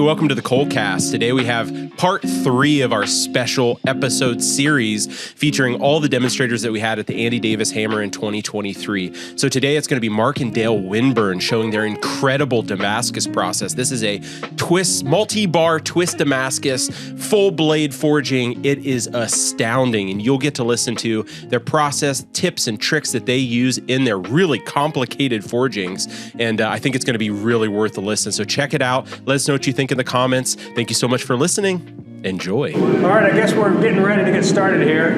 welcome to the Coalcast. Today we have part 3 of our special episode series featuring all the demonstrators that we had at the Andy Davis Hammer in 2023. So today it's going to be Mark and Dale Winburn showing their incredible Damascus process. This is a multi-bar twist Damascus, full blade forging. It is astounding, and you'll get to listen to their process, tips, and tricks that they use in their really complicated forgings. And I think it's going to be really worth a listen. So check it out. Let us know what you think in the comments. Thank you so much for listening. Enjoy. All right, I guess we're getting ready to get started here.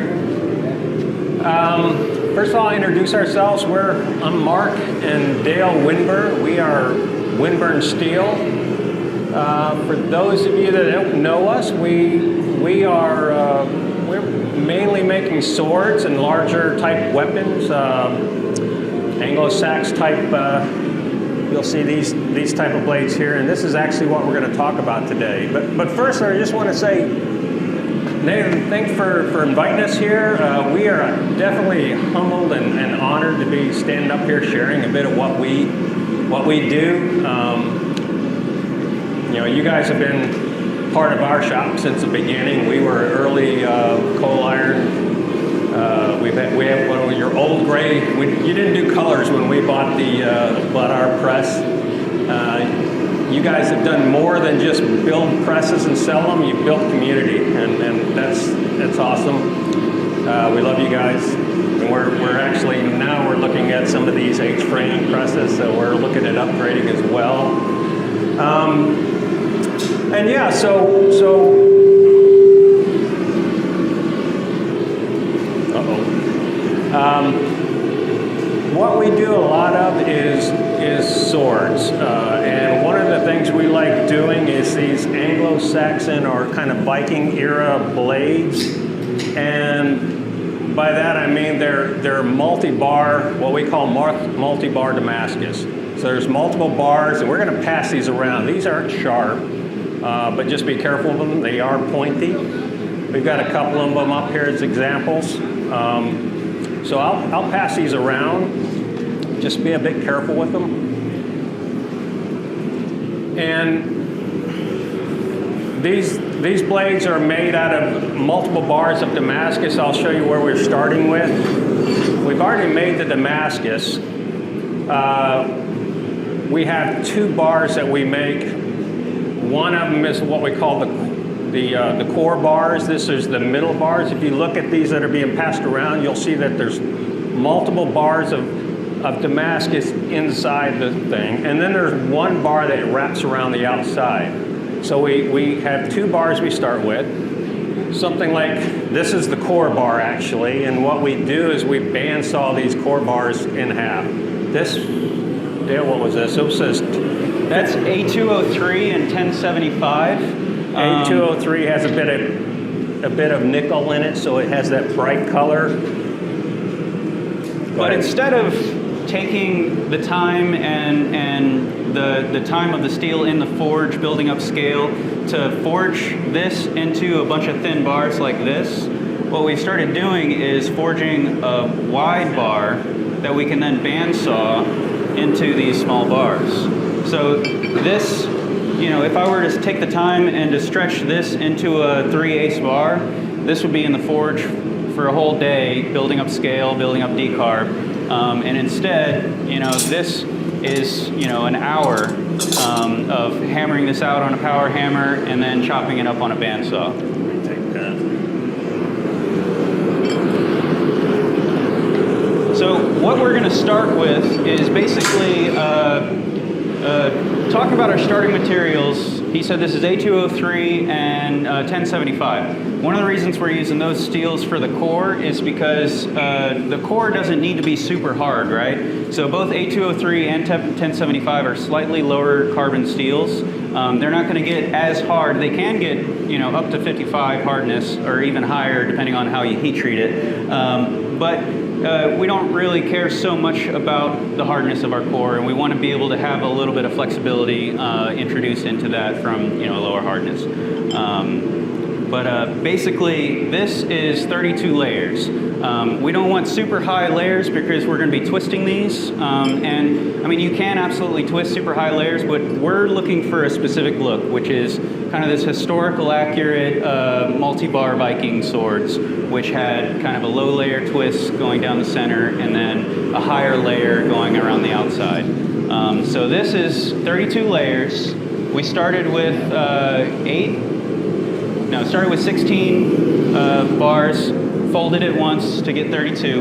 First of all, I'll introduce ourselves. I'm Mark and Dale Winburn. We are Winburn Steel. For those of you that don't know us, we're mainly making swords and larger type weapons, Anglo-Sax type. You'll see these type of blades here, and this is actually what we're going to talk about today. But first, I just want to say, Nathan, thanks for inviting us here. We are definitely humbled and honored to be standing up here sharing a bit of what we do. You guys have been part of our shop since the beginning. We were early coal iron. We have one of your old gray. You didn't do colors when we bought our press. You guys have done more than just build presses and sell them. You built community, and that's awesome. We love you guys. And we're actually now we're looking at some of these H-frame presses, so we're looking at upgrading as well. And yeah, so. What we do a lot of is swords, and one of the things we like doing is these Anglo-Saxon or kind of Viking era blades, and by that I mean they're multi-bar, what we call multi-bar Damascus. So there's multiple bars, and we're going to pass these around. These aren't sharp, but just be careful of them. They are pointy. We've got a couple of them up here as examples. So I'll pass these around. Just be a bit careful with them. And these blades are made out of multiple bars of Damascus. I'll show you where we're starting with. We've already made the Damascus. We have 2 bars that we make. One of them is what we call the core bars. This is the middle bars. If you look at these that are being passed around, you'll see that there's multiple bars of Damascus inside the thing, and then there's one bar that wraps around the outside. So we have 2 bars we start with. Something like this is the core bar actually, and what we do is we bandsaw these core bars in half. This, Dale, what was this? It says that's A203 and 1075. A203 has a bit of nickel in it, so it has that bright color. But instead of taking the time and the time of the steel in the forge, building up scale, to forge this into a bunch of thin bars like this, what we started doing is forging a wide bar that we can then bandsaw into these small bars. So this, if I were to take the time and to stretch this into a 3/8 bar, this would be in the forge for a whole day, building up scale, building up decarb. And instead, this is, an hour of hammering this out on a power hammer and then chopping it up on a bandsaw. Take that. So what we're going to start with is basically talk about our starting materials. He said this is A203 and 1075. One of the reasons we're using those steels for the core is because the core doesn't need to be super hard, right? So both A203 and 1075 are slightly lower carbon steels. They're not going to get as hard. They can get, up to 55 hardness or even higher depending on how you heat treat it. But we don't really care so much about the hardness of our core, and we want to be able to have a little bit of flexibility introduced into that from lower hardness. But basically, this is 32 layers. We don't want super high layers because we're going to be twisting these. And I mean, you can absolutely twist super high layers, but we're looking for a specific look, which is kind of this historical accurate multi-bar Viking swords, which had kind of a low layer twist going down the center and then a higher layer going around the outside. So this is 32 layers. We started with started with 16 bars, folded it once to get 32,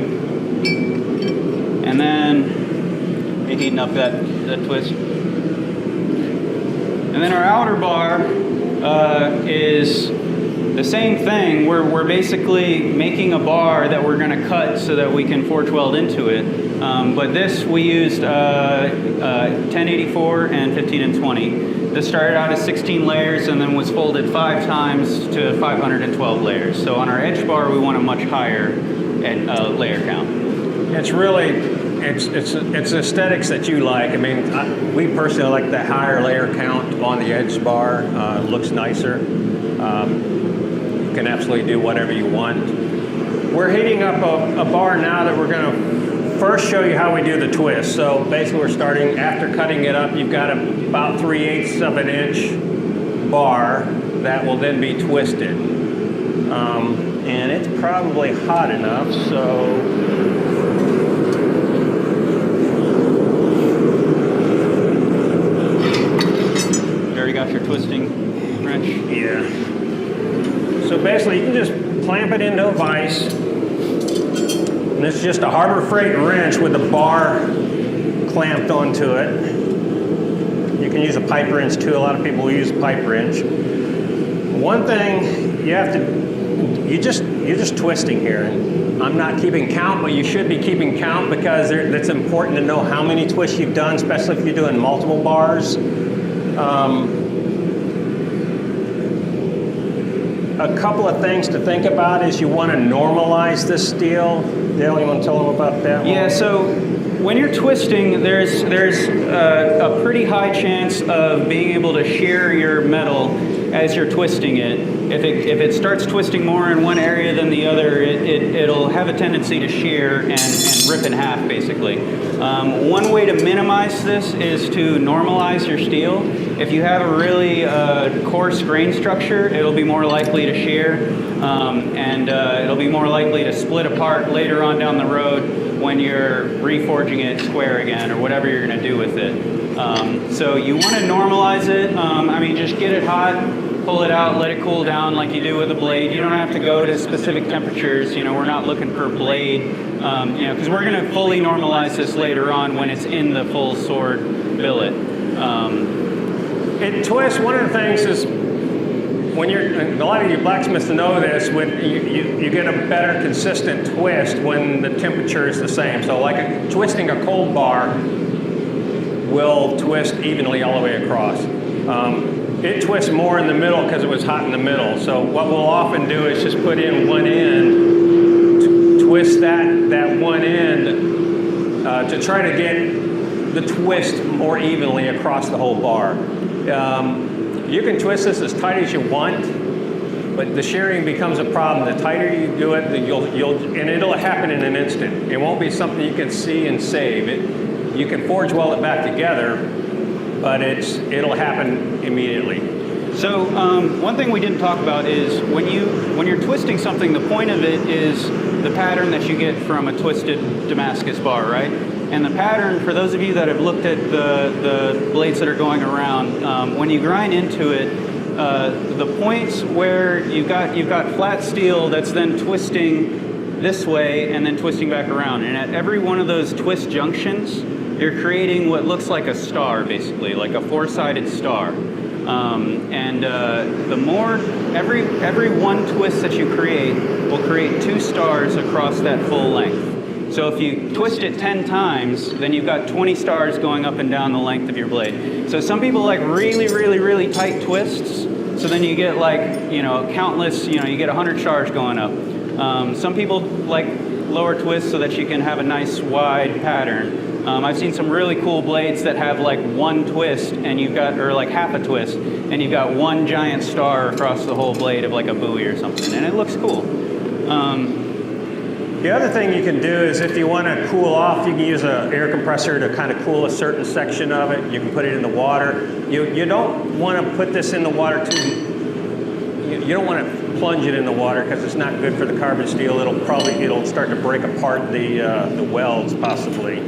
and then heating up that twist. And then our outer bar is the same thing. We're basically making a bar that we're going to cut so that we can forge weld into it. But this we used 1084 and 15 and 20. This started out as 16 layers and then was folded 5 times to 512 layers. So on our edge bar, we want a much higher layer count. It's really, it's aesthetics that you like. I mean, we personally like the higher layer count on the edge bar. It looks nicer. You can absolutely do whatever you want. We're heating up a bar now that we're going to first show you how we do the twist. So basically we're starting, after cutting it up, you've got about 3/8 of an inch bar that will then be twisted. And it's probably hot enough, so You already got your twisting wrench? yeah. So basically you can just clamp it into a vise. And it's just a Harbor Freight wrench with a bar clamped onto it. You can use a pipe wrench too. A lot of people will use a pipe wrench. One thing you're just twisting here. And I'm not keeping count, but you should be keeping count because it's important to know how many twists you've done, especially if you're doing multiple bars. A couple of things to think about is you want to normalize this steel. Dale, you want to tell them about that? Yeah, so when you're twisting, there's a pretty high chance of being able to shear your metal as you're twisting it. If it starts twisting more in one area than the other, it'll have a tendency to shear and rip in half, basically. One way to minimize this is to normalize your steel. If you have a really coarse grain structure, it'll be more likely to shear, and it'll be more likely to split apart later on down the road when you're reforging it square again or whatever you're going to do with it. So you want to normalize it. I mean, just get it hot, pull it out, let it cool down like you do with a blade. You don't have to go to specific temperatures. You know, we're not looking for blade, because we're going to fully normalize this later on when it's in the full sword billet. It twists. One of the things is when a lot of you blacksmiths know this, when you get a better consistent twist when the temperature is the same. So like twisting a cold bar will twist evenly all the way across. It twists more in the middle because it was hot in the middle. So what we'll often do is just put in one end, twist that one end to try to get the twist more evenly across the whole bar. You can twist this as tight as you want, but the shearing becomes a problem. The tighter you do it, and it'll happen in an instant. It won't be something you can see and save. You can forge weld it back together, but it'll happen immediately. So one thing we didn't talk about is when you're twisting something, the point of it is the pattern that you get from a twisted Damascus bar, right? And the pattern, for those of you that have looked at the blades that are going around, when you grind into it, the points where you've got flat steel that's then twisting this way and then twisting back around, and at every one of those twist junctions, you're creating what looks like a star, basically, like a 4-sided star. The more every one twist that you create will create 2 stars across that full length. So if you twist it 10 times, then you've got 20 stars going up and down the length of your blade. So some people like really, really, really tight twists. So then you get like, countless, you get 100 stars going up. Some people like lower twists so that you can have a nice wide pattern. I've seen some really cool blades that have like one twist and you've got, or like half a twist, and you've got one giant star across the whole blade of like a buoy or something, and it looks cool. The other thing you can do is if you want to cool off, you can use an air compressor to kind of cool a certain section of it. You can put it in the water. You don't want to put this in the water you don't want to plunge it in the water because it's not good for the carbon steel. It'll start to break apart the welds possibly.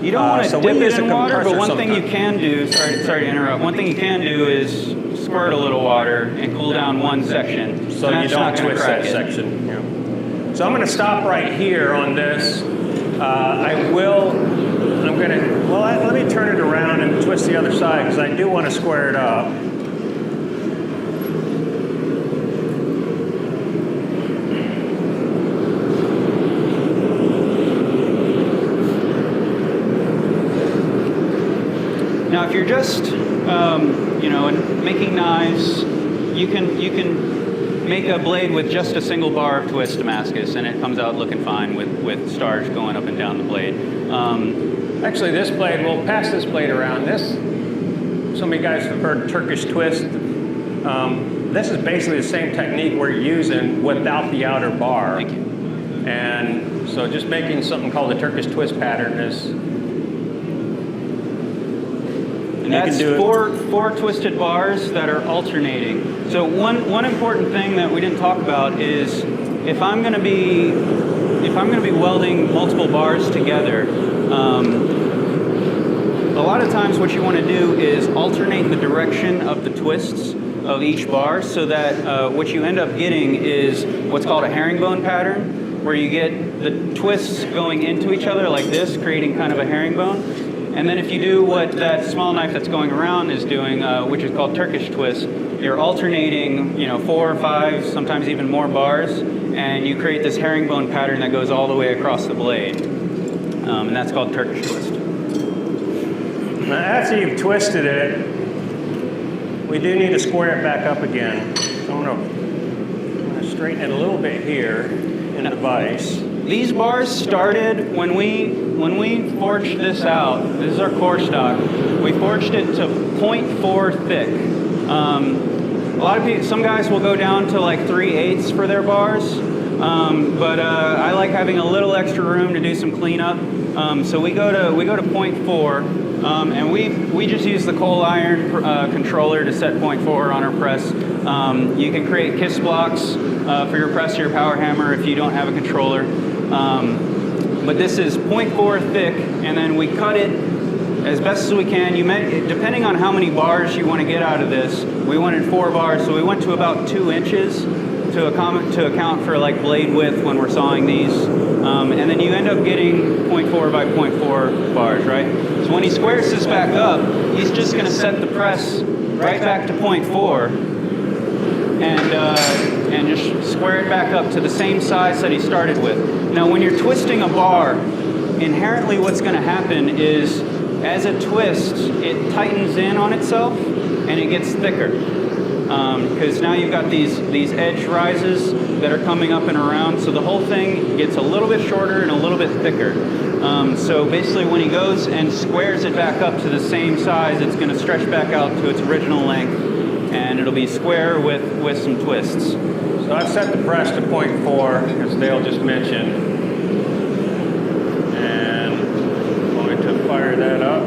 You don't want to dip it in water, but one thing you sometimes. can do, sorry to interrupt, one thing you can do is squirt a little water and cool down one section. So and you that's don't not gonna twist crack that it. section. Yeah. So I'm going to stop right here on this. Let me turn it around and twist the other side because I do want to square it up. Now, if you're just, making knives, you can make a blade with just a single bar of twist Damascus, and it comes out looking fine with stars going up and down the blade. Actually, this blade, we'll pass this blade around. Some of you guys have heard Turkish twist. This is basically the same technique we're using without the outer bar. Thank you. And so just making something called the Turkish twist pattern is... And that's four twisted bars that are alternating. So one important thing that we didn't talk about is if I'm going to be welding multiple bars together, a lot of times what you want to do is alternate the direction of the twists of each bar so that what you end up getting is what's called a herringbone pattern, where you get the twists going into each other like this, creating kind of a herringbone. And then if you do what that small knife that's going around is doing, which is called Turkish twist, you're alternating, 4 or 5, sometimes even more bars, and you create this herringbone pattern that goes all the way across the blade. And that's called Turkish twist. Now, after you've twisted it, we do need to square it back up again. So I'm going to straighten it a little bit here in the vise. These bars started when we forged this out. This is our core stock. We forged it to 0.4 thick. A lot of people, some guys will go down to like 3/8 for their bars, but I like having a little extra room to do some cleanup. So we go to 0.4, and we just use the coal iron controller to set 0.4 on our press. You can create kiss blocks for your press or your power hammer if you don't have a controller. But this is 0.4 thick, and then we cut it as best as we can. Depending on how many bars you want to get out of this, we wanted 4 bars, so we went to about 2 inches to account for like blade width when we're sawing these. And then you end up getting 0.4 by 0.4 bars, right? So when he squares this back up, he's just going to set the press right back to 0.4 and just square it back up to the same size that he started with. Now, when you're twisting a bar, inherently what's going to happen is as it twists, it tightens in on itself and it gets thicker. Because now you've got these edge rises that are coming up and around, so the whole thing gets a little bit shorter and a little bit thicker. So basically when he goes and squares it back up to the same size, it's going to stretch back out to its original length, and it'll be square with some twists. So I've set the press to 0.4, as Dale just mentioned. And I'm going to fire that up.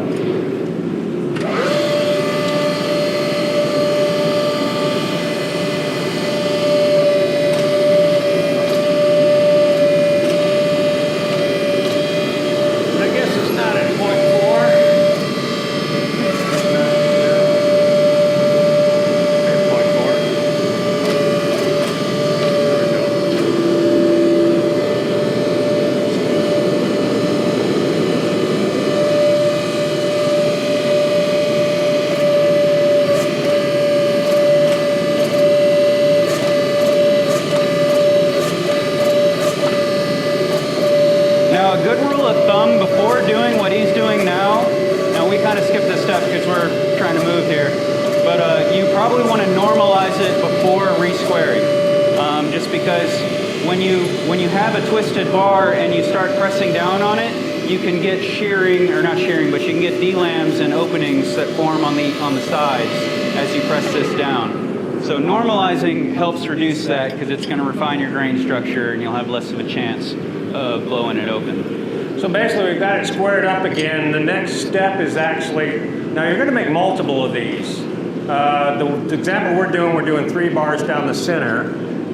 you can get shearing, or not shearing, but you can get D-lams and openings that form on the sides as you press this down. So normalizing helps reduce that because it's going to refine your grain structure and you'll have less of a chance of blowing it open. So basically we've got it squared up again. The next step is actually, now you're going to make multiple of these. The example we're doing 3 bars down the center.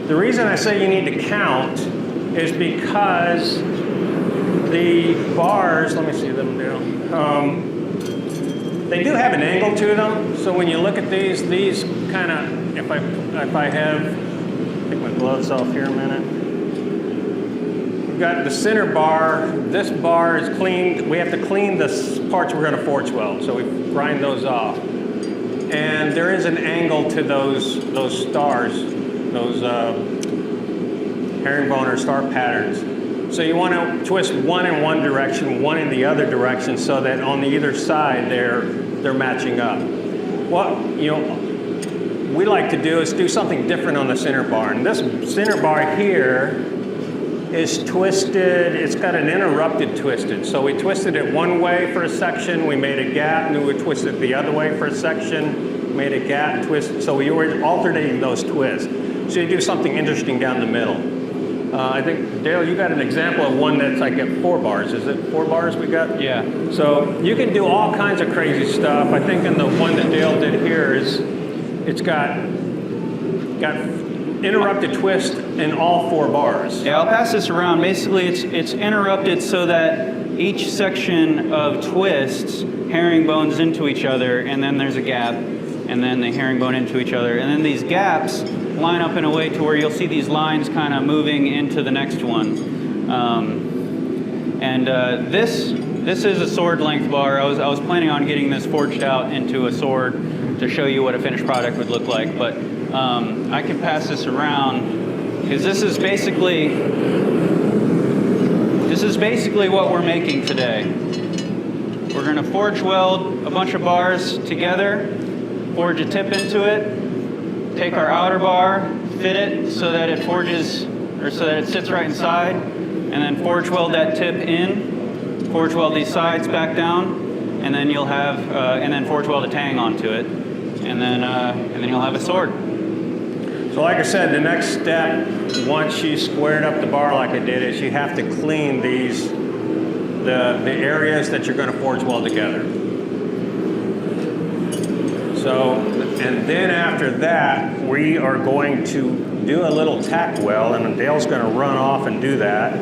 The reason I say you need to count is because the bars, let me see them down. They do have an angle to them. So when you look at these kind of, if I have, take my gloves off here a minute. We've got the center bar. This bar is cleaned. We have to clean the parts we're going to forge weld. So we grind those off. And there is an angle to those stars, those herringbone or star patterns. So you want to twist one in one direction, one in the other direction, so that on the either side they're matching up. What we like to do is do something different on the center bar. And this center bar here is twisted. It's got an interrupted twisted. So we twisted it one way for a section, we made a gap, and we twisted it the other way for a section, made a gap, twist. So we were alternating those twists. So you do something interesting down the middle. I think, Dale, you got an example of one that's like at 4 bars. Is it 4 bars we got? Yeah. So you can do all kinds of crazy stuff. I think in the one that Dale did here it's got interrupted twist in all 4 bars. Yeah, I'll pass this around. Basically, it's interrupted so that each section of twists herringbones into each other, and then there's a gap, and then the herringbone into each other, and then these gaps line up in a way to where you'll see these lines kind of moving into the next one. This is a sword length bar. I was planning on getting this forged out into a sword to show you what a finished product would look like, but I can pass this around because this is basically what we're making today. We're going to forge weld a bunch of bars together, forge a tip into it, take our outer bar, fit it so that it forges, or so that it sits right inside, and then forge weld that tip in, forge weld these sides back down, and then you'll have, and then forge weld a tang onto it, and then you'll have a sword. So like I said, the next step, once you squared up the bar like I did, is you have to clean these, the areas that you're going to forge weld together. So, and then after that, we are going to do a little tack weld, and Dale's going to run off and do that.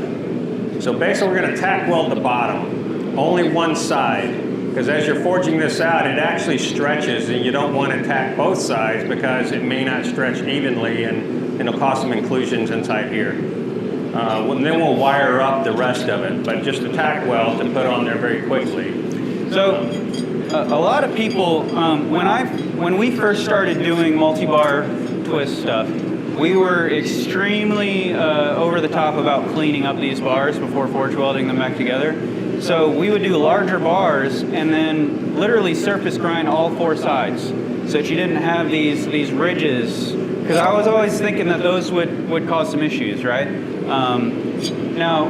So basically, we're going to tack weld the bottom, only one side. Because as you're forging this out, it actually stretches, and you don't want to tack both sides because it may not stretch evenly, and it'll cause some inclusions inside here. And then we'll wire up the rest of it, but just a tack weld to put on there very quickly. So a lot of people, when we first started doing multi-bar twist stuff, we were extremely over the top about cleaning up these bars before forge welding them back together. So we would do larger bars and then literally surface grind all 4 sides so that you didn't have these ridges, because I was always thinking that those would cause some issues, right? Now,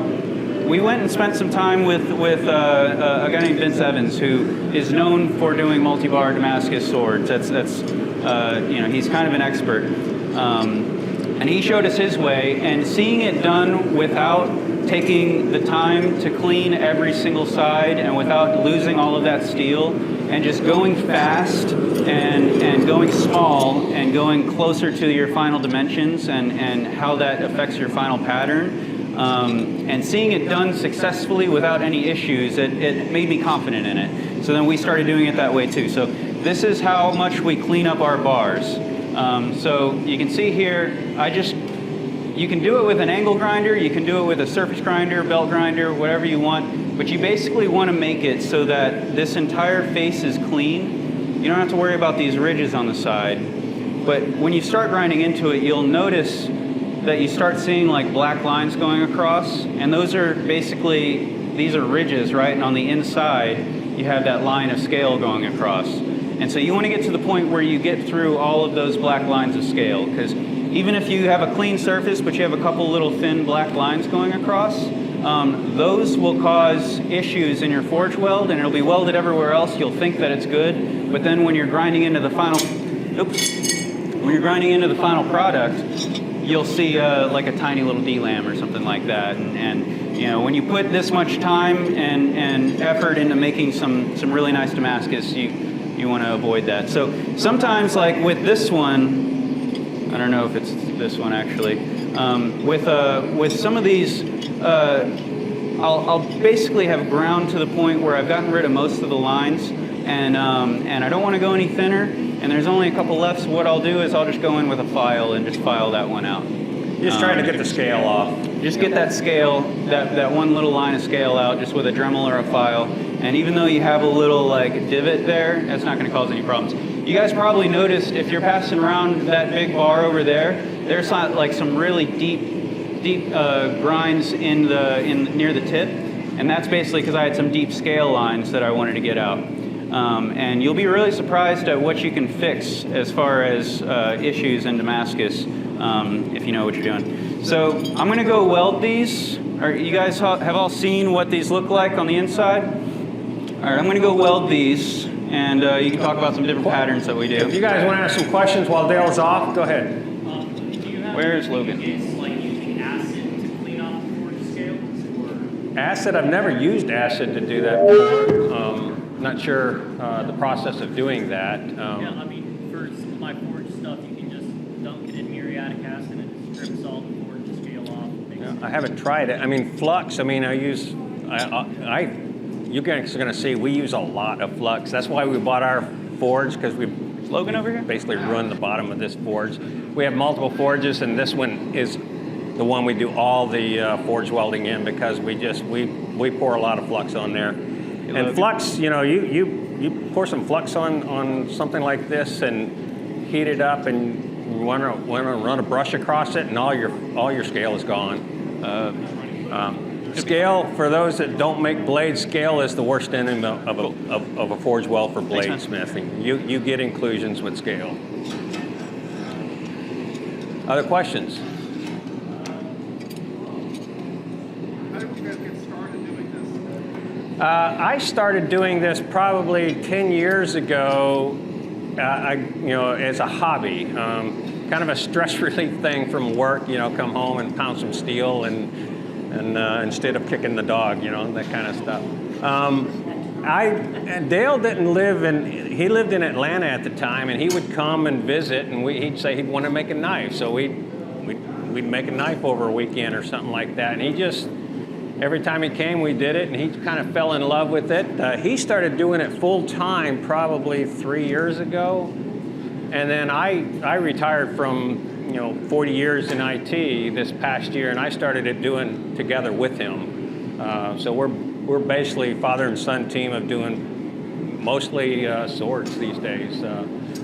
we went and spent some time with a guy named Vince Evans, who is known for doing multi-bar Damascus swords. That's he's kind of an expert. And he showed us his way, and seeing it done without taking the time to clean every single side and without losing all of that steel, and just going fast and going small and going closer to your final dimensions and how that affects your final pattern, and seeing it done successfully without any issues, it made me confident in it. So then we started doing it that way too. So this is how much we clean up our bars. So you can see here, you can do it with an angle grinder, you can do it with a surface grinder, belt grinder, whatever you want, but you basically want to make it so that this entire face is clean. You don't have to worry about these ridges on the side. But when you start grinding into it, you'll notice that you start seeing like black lines going across, and those are basically, these are ridges, right? And on the inside, you have that line of scale going across. And so you want to get to the point where you get through all of those black lines of scale, because even if you have a clean surface, but you have a couple little thin black lines going across, those will cause issues in your forge weld, and it'll be welded everywhere else. You'll think that it's good, but then when you're grinding into the final, when you're grinding into the final product, you'll see like a tiny little D-lam or something like that. And you know, when you put this much time and effort into making some really nice Damascus, you want to avoid that. So sometimes, like with this one, I don't know if it's this one actually. With some of these, I'll basically have ground to the point where I've gotten rid of most of the lines, and I don't want to go any thinner. And there's only a couple left. So what I'll do is I'll just go in with a file and just file that one out. Just trying to get the scale off. Just get that scale, that one little line of scale out, just with a Dremel or a file. And even though you have a little like divot there, that's not going to cause any problems. You guys probably noticed if you're passing around that big bar over there, there's like some really deep grinds near the tip, and that's basically because I had some deep scale lines that I wanted to get out. And you'll be really surprised at what you can fix as far as issues in Damascus if you know what you're doing. So I'm going to go weld these. You guys have all seen what these look like on the inside? All right, I'm going to go weld these, and you can talk about some different patterns that we do. If you guys want to ask some questions while Dale's off, go ahead. Where's Logan? Like using acid to clean off the forge scales? Acid, I've never used acid to do that before. Not sure the process of doing that. Yeah, I mean, for some of my forge stuff, you can just dunk it in muriatic acid and it strips all the forge scale off. I haven't tried it. I mean, flux, I mean, you guys are going to see we use a lot of flux. That's why we bought our forge, because we Logan over here? basically run the bottom of this forge. We have multiple forges, and this one is the one we do all the forge welding in, because we pour a lot of flux on there. And flux, you know, you pour some flux on something like this and heat it up, and you want to run a brush across it, and all your scale is gone. Scale, for those that don't make blades, scale is the worst enemy of a forge weld for blade smithing. You get inclusions with scale. Other questions? How did you guys get started doing this? I started doing this probably 10 years ago, as a hobby, kind of a stress relief thing from work. Come home and pound some steel and instead of kicking the dog, that kind of stuff. Dale didn't live he lived in Atlanta at the time, and he would come and visit, and he'd say he'd want to make a knife, so we'd make a knife over a weekend or something like that, and every time he came, we did it, and he kind of fell in love with it. He started doing it full time probably 3 years ago, and then I retired from 40 years in IT this past year, and I started it doing together with him. So we're basically father and son team of doing mostly swords these days.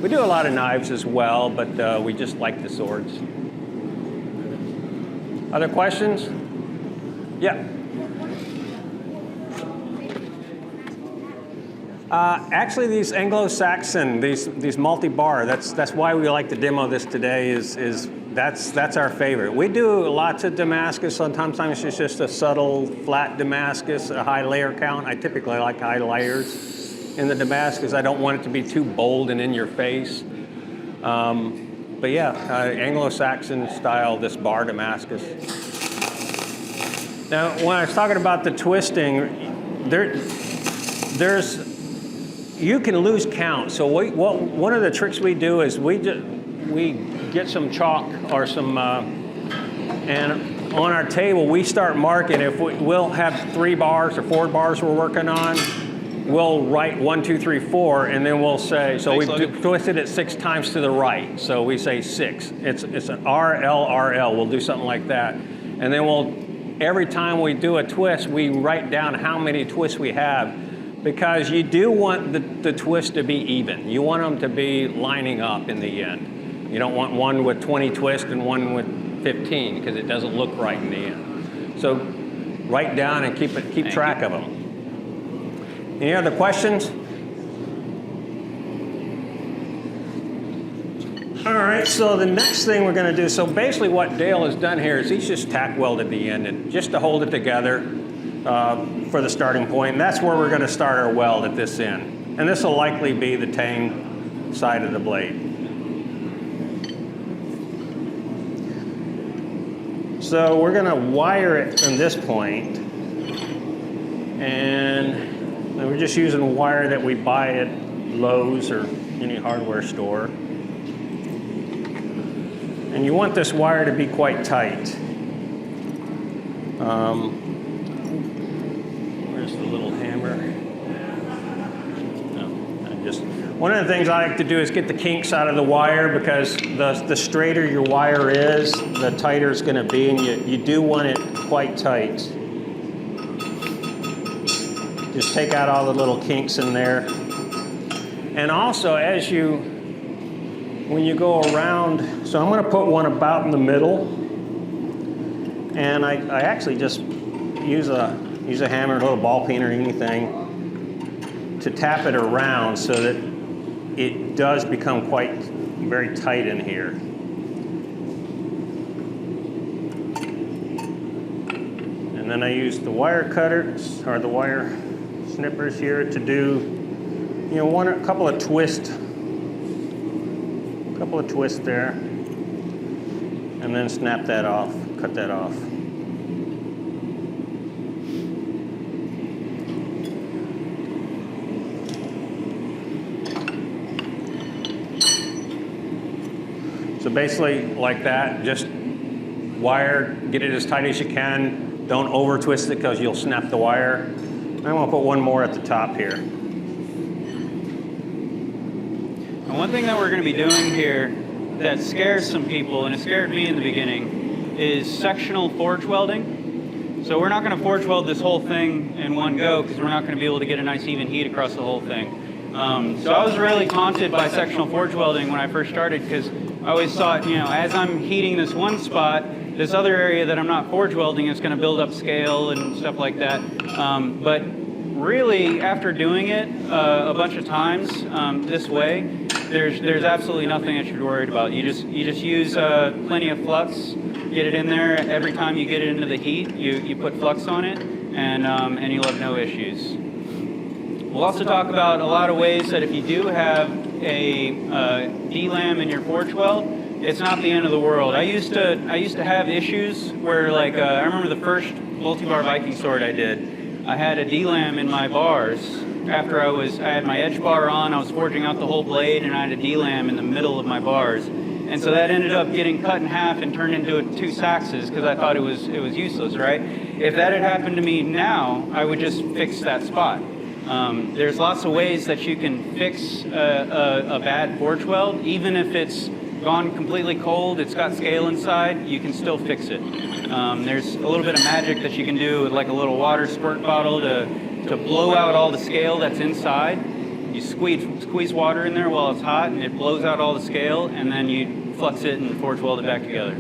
We do a lot of knives as well, but we just like the swords. Other questions? Yeah. Actually, these Anglo-Saxon, these multi-bar, that's why we like to demo this today. That's our favorite. We do lots of Damascus. Sometimes it's just a subtle flat Damascus, a high layer count. I typically like high layers in the Damascus. I don't want it to be too bold and in your face. But yeah, Anglo-Saxon style, this bar Damascus. Now, when I was talking about the twisting, you can lose count. So one of the tricks we do is we get some chalk or some, and on our table we start marking. If we'll have 3 bars or 4 bars we're working on, we'll write 1, 2, 3, 4, and then we'll say, so we twisted it 6 times to the right. So we say 6. It's an RL. We'll do something like that, and then every time we do a twist, we write down how many twists we have. Because you do want the twist to be even. You want them to be lining up in the end. You don't want one with 20 twists and one with 15, because it doesn't look right in the end. So write down and keep track of them. Any other questions? All right, so the next thing we're going to do, so basically what Dale has done here is he's just tack welded the end and just to hold it together for the starting point. And that's where we're going to start our weld at this end. And this will likely be the tang side of the blade. So we're going to wire it from this point, and we're just using a wire that we buy at Lowe's or any hardware store. And you want this wire to be quite tight. Where's the little hammer? No, one of the things I like to do is get the kinks out of the wire, because the straighter your wire is, the tighter it's going to be, and you do want it quite tight. Just take out all the little kinks in there. And also, when you go around, so I'm going to put one about in the middle, and I actually just use a hammer, a little ball peen or anything to tap it around so that it does become very tight in here. And then I use the wire cutters or the wire snippers here to do, a couple of twists there, and then snap that off, cut that off. So basically like that, just wire, get it as tight as you can. Don't over twist it because you'll snap the wire. I'm going to put one more at the top here. And one thing that we're going to be doing here that scares some people, and it scared me in the beginning, is sectional forge welding. So we're not going to forge weld this whole thing in one go because we're not going to be able to get a nice even heat across the whole thing. So I was really haunted by sectional forge welding when I first started, because I always thought, as I'm heating this one spot, this other area that I'm not forge welding is going to build up scale and stuff like that. But really, after doing it a bunch of times this way, there's absolutely nothing that you're worried about. You just use plenty of flux, get it in there. Every time you get it into the heat, you put flux on it, and you'll have no issues. We'll also talk about a lot of ways that if you do have a D-lam in your forge weld, it's not the end of the world. I used to have issues where, like, I remember the first multi-bar Viking sword I did. I had a D-lam in my bars. After I had my edge bar on, I was forging out the whole blade, and I had a D-lam in the middle of my bars. And so that ended up getting cut in half and turned into 2 saxes because I thought it was useless, right? If that had happened to me now, I would just fix that spot. There's lots of ways that you can fix a bad forge weld. Even if it's gone completely cold, it's got scale inside, you can still fix it. There's a little bit of magic that you can do with like a little water squirt bottle to blow out all the scale that's inside. You squeeze water in there while it's hot, and it blows out all the scale, and then you flux it and forge weld it back together.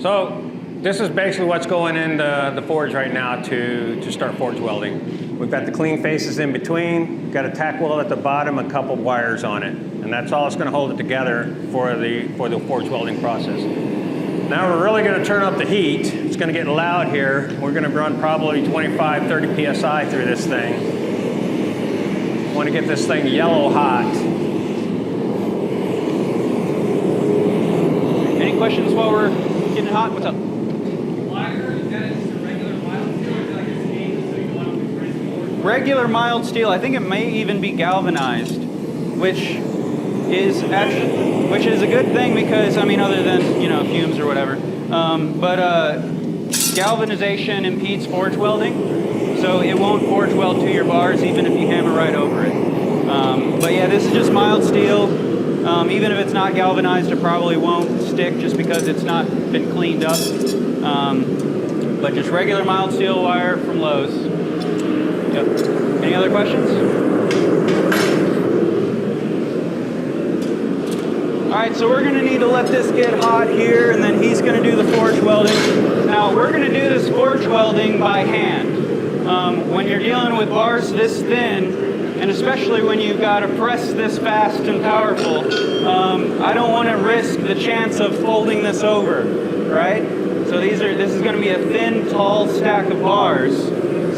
So this is basically what's going into the forge right now to start forge welding. We've got the clean faces in between, we've got a tack weld at the bottom, a couple wires on it, and that's all it's going to hold it together for the forge welding process. Now we're really going to turn up the heat. It's going to get loud here. We're going to run probably 25, 30 PSI through this thing. Want to get this thing yellow hot. Any questions while we're getting hot? What's up? Regular mild steel. I think it may even be galvanized, which is a good thing because, other than fumes or whatever, galvanization impedes forge welding, so it won't forge weld to your bars even if you hammer right over it. But yeah, this is just mild steel. Even if it's not galvanized, it probably won't stick just because it's not been cleaned up. But just regular mild steel wire from Lowe's. Yep. Any other questions? All right, so we're going to need to let this get hot here, and then he's going to do the forge welding. Now, we're going to do this forge welding by hand. When you're dealing with bars this thin, And especially when you've got a press this fast and powerful, I don't want to risk the chance of folding this over, right? So this is going to be a thin, tall stack of bars.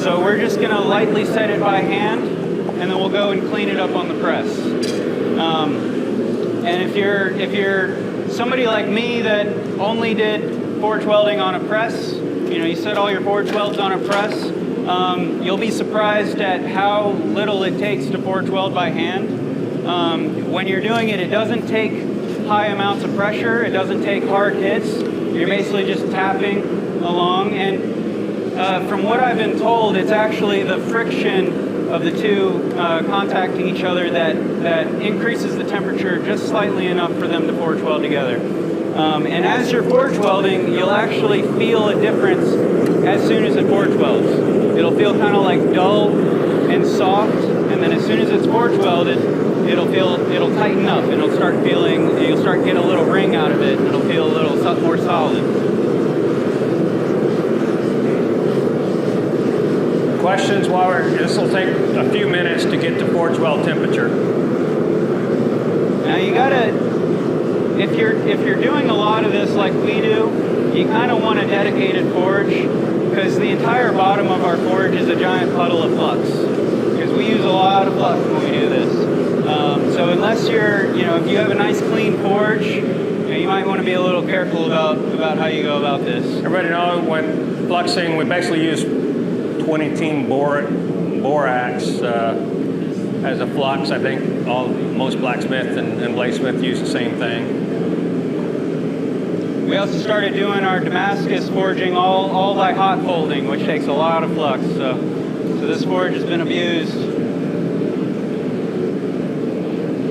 So we're just going to lightly set it by hand, and then we'll go and clean it up on the press. And if you're somebody like me that only did forge welding on a press, you set all your forge welds on a press, you'll be surprised at how little it takes to forge weld by hand. When you're doing it, it doesn't take high amounts of pressure. It doesn't take hard hits. You're basically just tapping along. And from what I've been told, it's actually the friction of the two contacting each other that increases the temperature just slightly enough for them to forge weld together. And as you're forge welding, you'll actually feel a difference as soon as it forge welds. It'll feel kind of like dull and soft, and then as soon as it's forge welded, it'll tighten up, and you'll start to get a little ring out of it, and it'll feel a little more solid. Questions while this will take a few minutes to get to forge weld temperature. Now you gotta, if you're doing a lot of this like we do, you kind of want a dedicated forge, because the entire bottom of our forge is a giant puddle of flux, because we use a lot of flux when we do this. So unless if you have a nice clean forge, you might want to be a little careful about how you go about this. Everybody know when fluxing, we basically use 20-team borax as a flux. I think most blacksmith and bladesmith use the same thing. We also started doing our damascus forging all by hot folding, which takes a lot of flux. So this forge has been abused.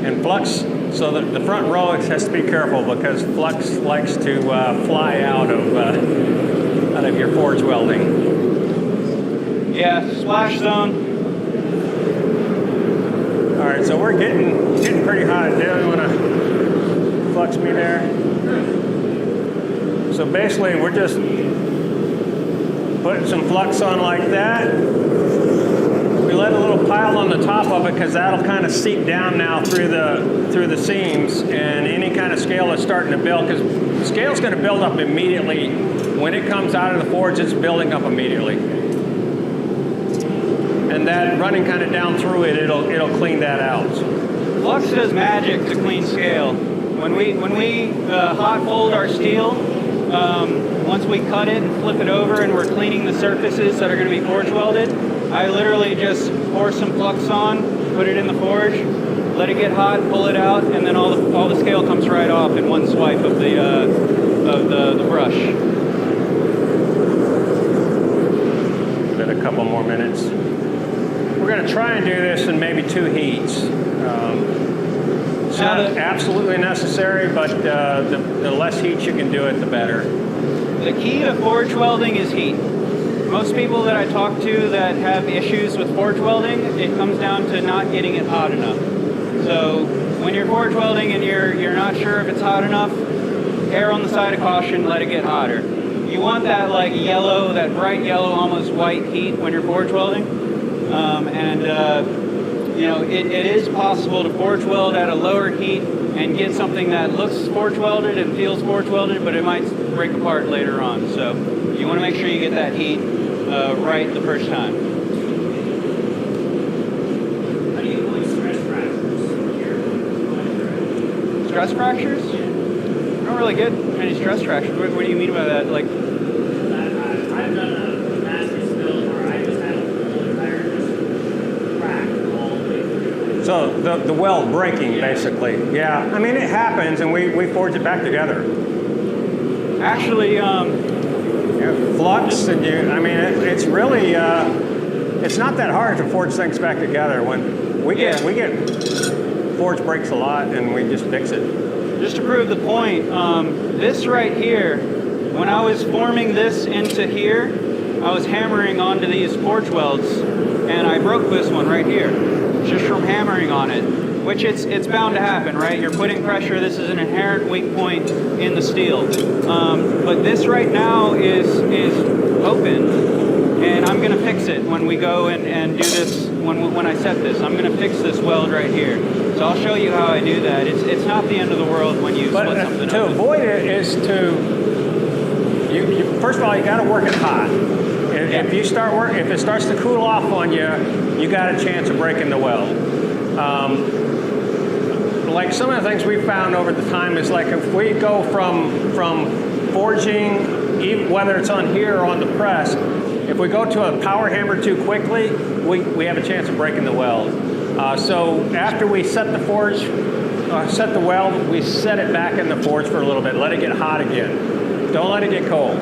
And flux, so the front row has to be careful, because flux likes to fly out of your forge welding. Yeah, splash zone. All right, so we're getting pretty hot. Do you want to flux me there? So basically, we're just putting some flux on like that. We let a little pile on the top of it, because that'll kind of seep down now through the seams, and any kind of scale that's starting to build, because the scale's going to build up immediately. When it comes out of the forge, it's building up immediately. And that running kind of down through it, it'll clean that out. Flux does magic to clean scale. When we hot fold our steel, once we cut it and flip it over and we're cleaning the surfaces that are going to be forge welded, I literally just pour some flux on, put it in the forge, let it get hot, pull it out, and then all the scale comes right off in one swipe of the brush. Then a couple more minutes. We're going to try and do this in maybe 2 heats. It's not absolutely necessary, but the less heat you can do it, the better. The key to forge welding is heat. Most people that I talk to that have issues with forge welding, it comes down to not getting it hot enough. So when you're forge welding and you're not sure if it's hot enough, err on the side of caution, let it get hotter. You want that like yellow, that bright yellow, almost white heat when you're forge welding. It is possible to forge weld at a lower heat and get something that looks forge welded and feels forge welded, but it might break apart later on. So you want to make sure you get that heat right the first time. How do you avoid stress fractures? Stress fractures? I don't really get any stress fractures. What do you mean by that? Like, I've done a master's build where I just had a whole entire just crack all the way through. So the weld breaking, basically. Yeah, I mean, it happens, and we forge it back together. actually, Flux, and it's really, it's not that hard to forge things back together. When we get forge breaks a lot, and we just fix it. just to prove the point, this right here, when I was forming this into here, I was hammering onto these forge welds, and I broke this one right here, just from hammering on it, which it's bound to happen, right? You're putting pressure, this is an inherent weak point in the steel. But this right now is open, and I'm gonna fix it when we go and do this when I set this. I'm going to fix this weld right here. So I'll show you how I do that. It's not the end of the world when you But split something to up. avoid it is to, first of all, you got to work it hot. If you start if it starts to cool off on you, you got a chance of breaking the weld. Like some of the things we found over the time is like if we go from forging, even whether it's on here or on the press, if we go to a power hammer too quickly, we have a chance of breaking the weld. So after we set the forge, set the weld, we set it back in the forge for a little bit. Let it get hot again. Don't let it get cold.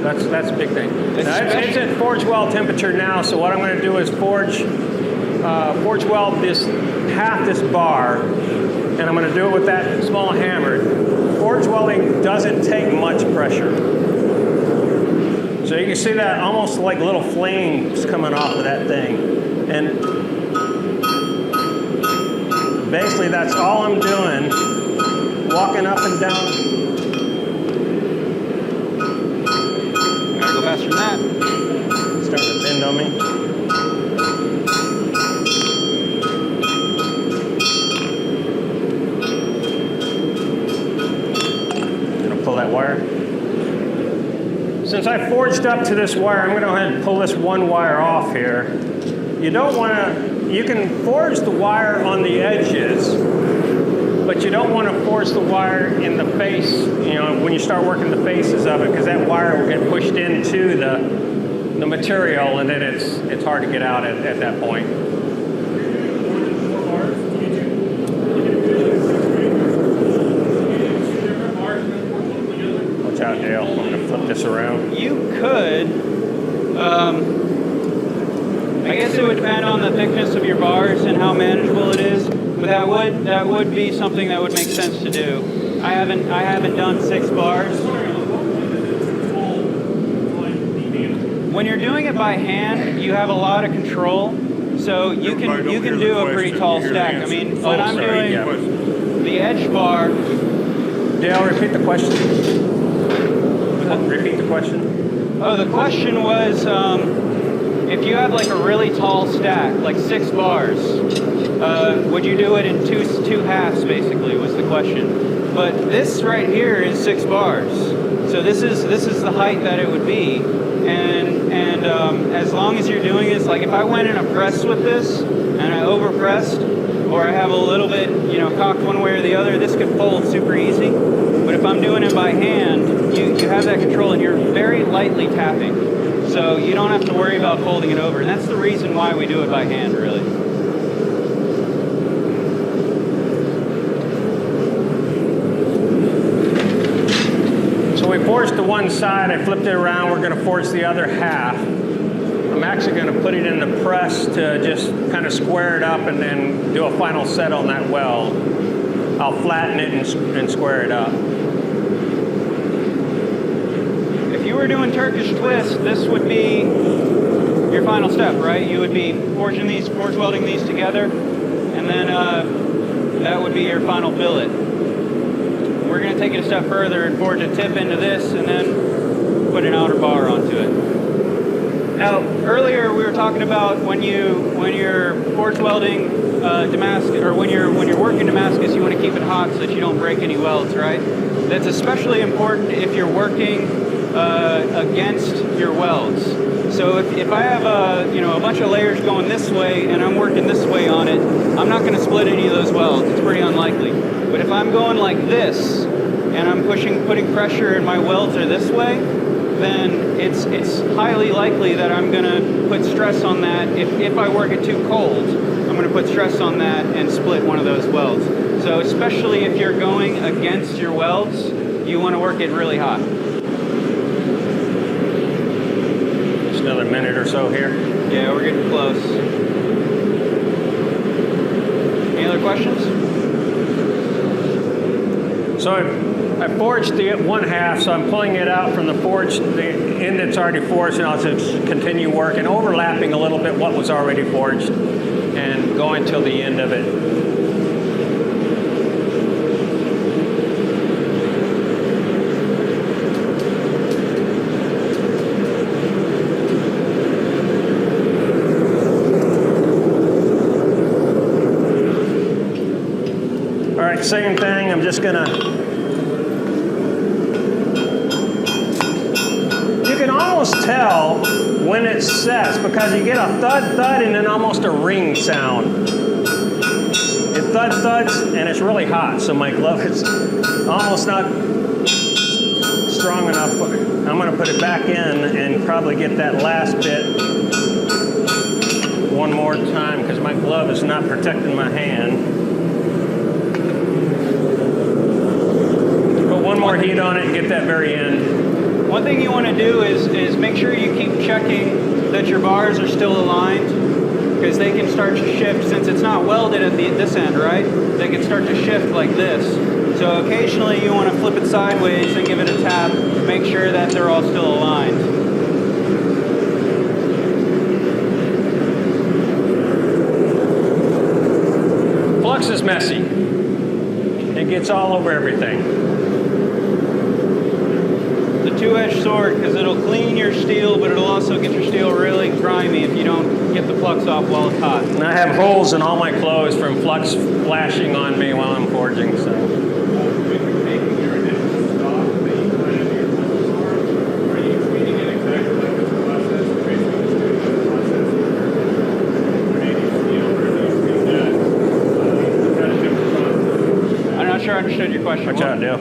That's a big thing. Now, it's at forge weld temperature now. So what I'm going to do is forge weld half this bar, and I'm going to do it with that small hammer. Forge welding doesn't take much pressure. So you can see that almost like little flames coming off of that thing. And basically that's all I'm doing, walking up and down. Gotta go faster than that. It's starting to bend on me. Gonna pull that wire. Since I forged up to this wire, I'm going to go ahead and pull this one wire off here. You don't want to, you can forge the wire on the edges, but you don't want to forge the wire in the face, when you start working the faces of it, because that wire will get pushed into the material, and then it's hard to get out at that point. Watch out, Dale. I'm going to flip this around. You could. I guess it would depend on the thickness of your bars and how manageable it is. But that would be something that would make sense to do. I haven't done 6 bars. When you're doing it by hand, you have a lot of control. So you can do a pretty tall stack. I mean, when I'm doing the edge bar. Dale, repeat the question. Repeat the question. Oh, the question was, if you have like a really tall stack, like 6 bars, would you do it in two halves? Basically, was the question. But this right here is 6 bars, so this is the height that it would be, and as long as you're doing this, like if I went in a press with this and I overpressed, or I have a little bit, cocked one way or the other, this could fold super easy. But if I'm doing it by hand, you have that control, and you're very lightly tapping. So you don't have to worry about folding it over. And that's the reason why we do it by hand, really. So we forged the one side, I flipped it around, we're going to forge the other half. I'm actually going to put it in the press to just kind of square it up and then do a final set on that weld. I'll flatten it and square it up. If you were doing Turkish twist, this would be your final step, right? You would be forge welding these together, and then that would be your final billet. We're going to take it a step further and forge a tip into this, and then put an outer bar onto it. Now, earlier we were talking about when you're forge welding Damascus, or when you're working Damascus, you want to keep it hot so that you don't break any welds, right? That's especially important if you're working against your welds. So if I have a bunch of layers going this way and I'm working this way on it, I'm not going to split any of those welds. It's pretty unlikely. But if I'm going like this and I'm putting pressure and my welds are this way, then it's highly likely that I'm going to put stress on that. If I work it too cold, I'm going to put stress on that and split one of those welds. So especially if you're going against your welds, you want to work it really hot. Just another minute or so here. Yeah, we're getting close. Any other questions? So I forged the one half, so I'm pulling it out from the forge, the end that's already forged, and I'll just continue working, overlapping a little bit what was already forged, and going till the end of it. right, same thing. I'm just gonna. You can almost tell when it sets because you get a thud thud and then almost a ring sound. It thud thuds and it's really hot, so my glove is almost not strong enough. I'm gonna put it back in and probably get that last bit one more time because my glove is not protecting my hand. Put one more heat on it and get that very end. One thing you want to do is make sure you keep checking that your bars are still aligned, because they can start to shift. Since it's not welded at this end, right? They can start to shift like this. So occasionally you want to flip it sideways and give it a tap, make sure that they're all still aligned. Flux is messy. It gets all over everything. The two-edged sword, because it'll clean your steel, but it'll also get your steel really grimy if you don't get the flux off while it's hot. And I have holes in all my clothes from flux splashing on me while I'm forging, so. Making your initial stock that you put into your muscle bar, are you treating it exactly like this process, or basically just doing the process of creating steel, or do you treat that kind of different process? I'm not sure I understood your question. Watch out, Dale.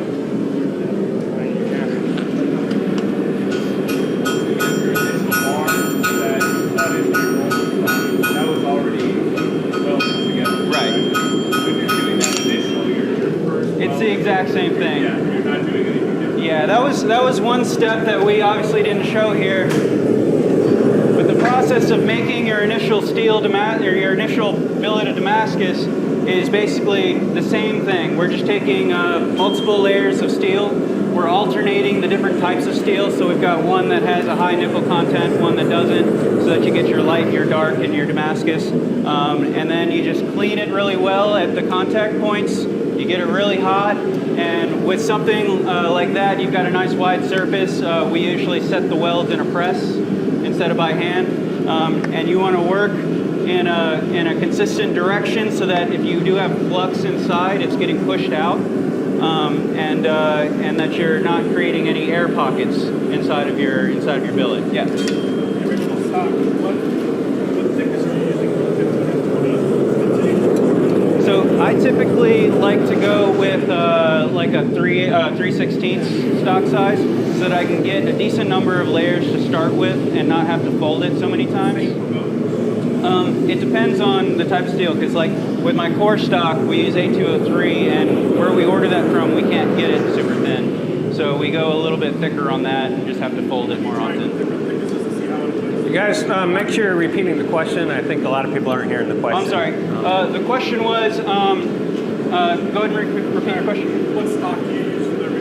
Exact same thing. Yeah, you're not doing anything different. Yeah, that was one step that we obviously didn't show here. But the process of making your initial steel or your initial billet of Damascus is basically the same thing. We're just taking multiple layers of steel. We're alternating the different types of steel. So we've got one that has a high nickel content, one that doesn't, so that you get your light, your dark, and your Damascus. And then you just clean it really well at the contact points. You get it really hot, and with something like that, you've got a nice wide surface. We usually set the welds in a press instead of by hand, and you want to work in a consistent direction so that if you do have flux inside, it's getting pushed out, and that you're not creating any air pockets inside of your billet. Yeah. The original stock, what thickness are you using? So I typically like to go with like a 3/16 stock size, so that I can get a decent number of layers to start with and not have to fold it so many times. It depends on the type of steel, because like with my core stock, we use A203, and where we order that from, we can't get it super thin. So we go a little bit thicker on that and just have to fold it more often. You guys, make sure you're repeating the question. I think a lot of people aren't hearing the question. I'm sorry. The question was, go ahead and repeat your question. What stock do you use for the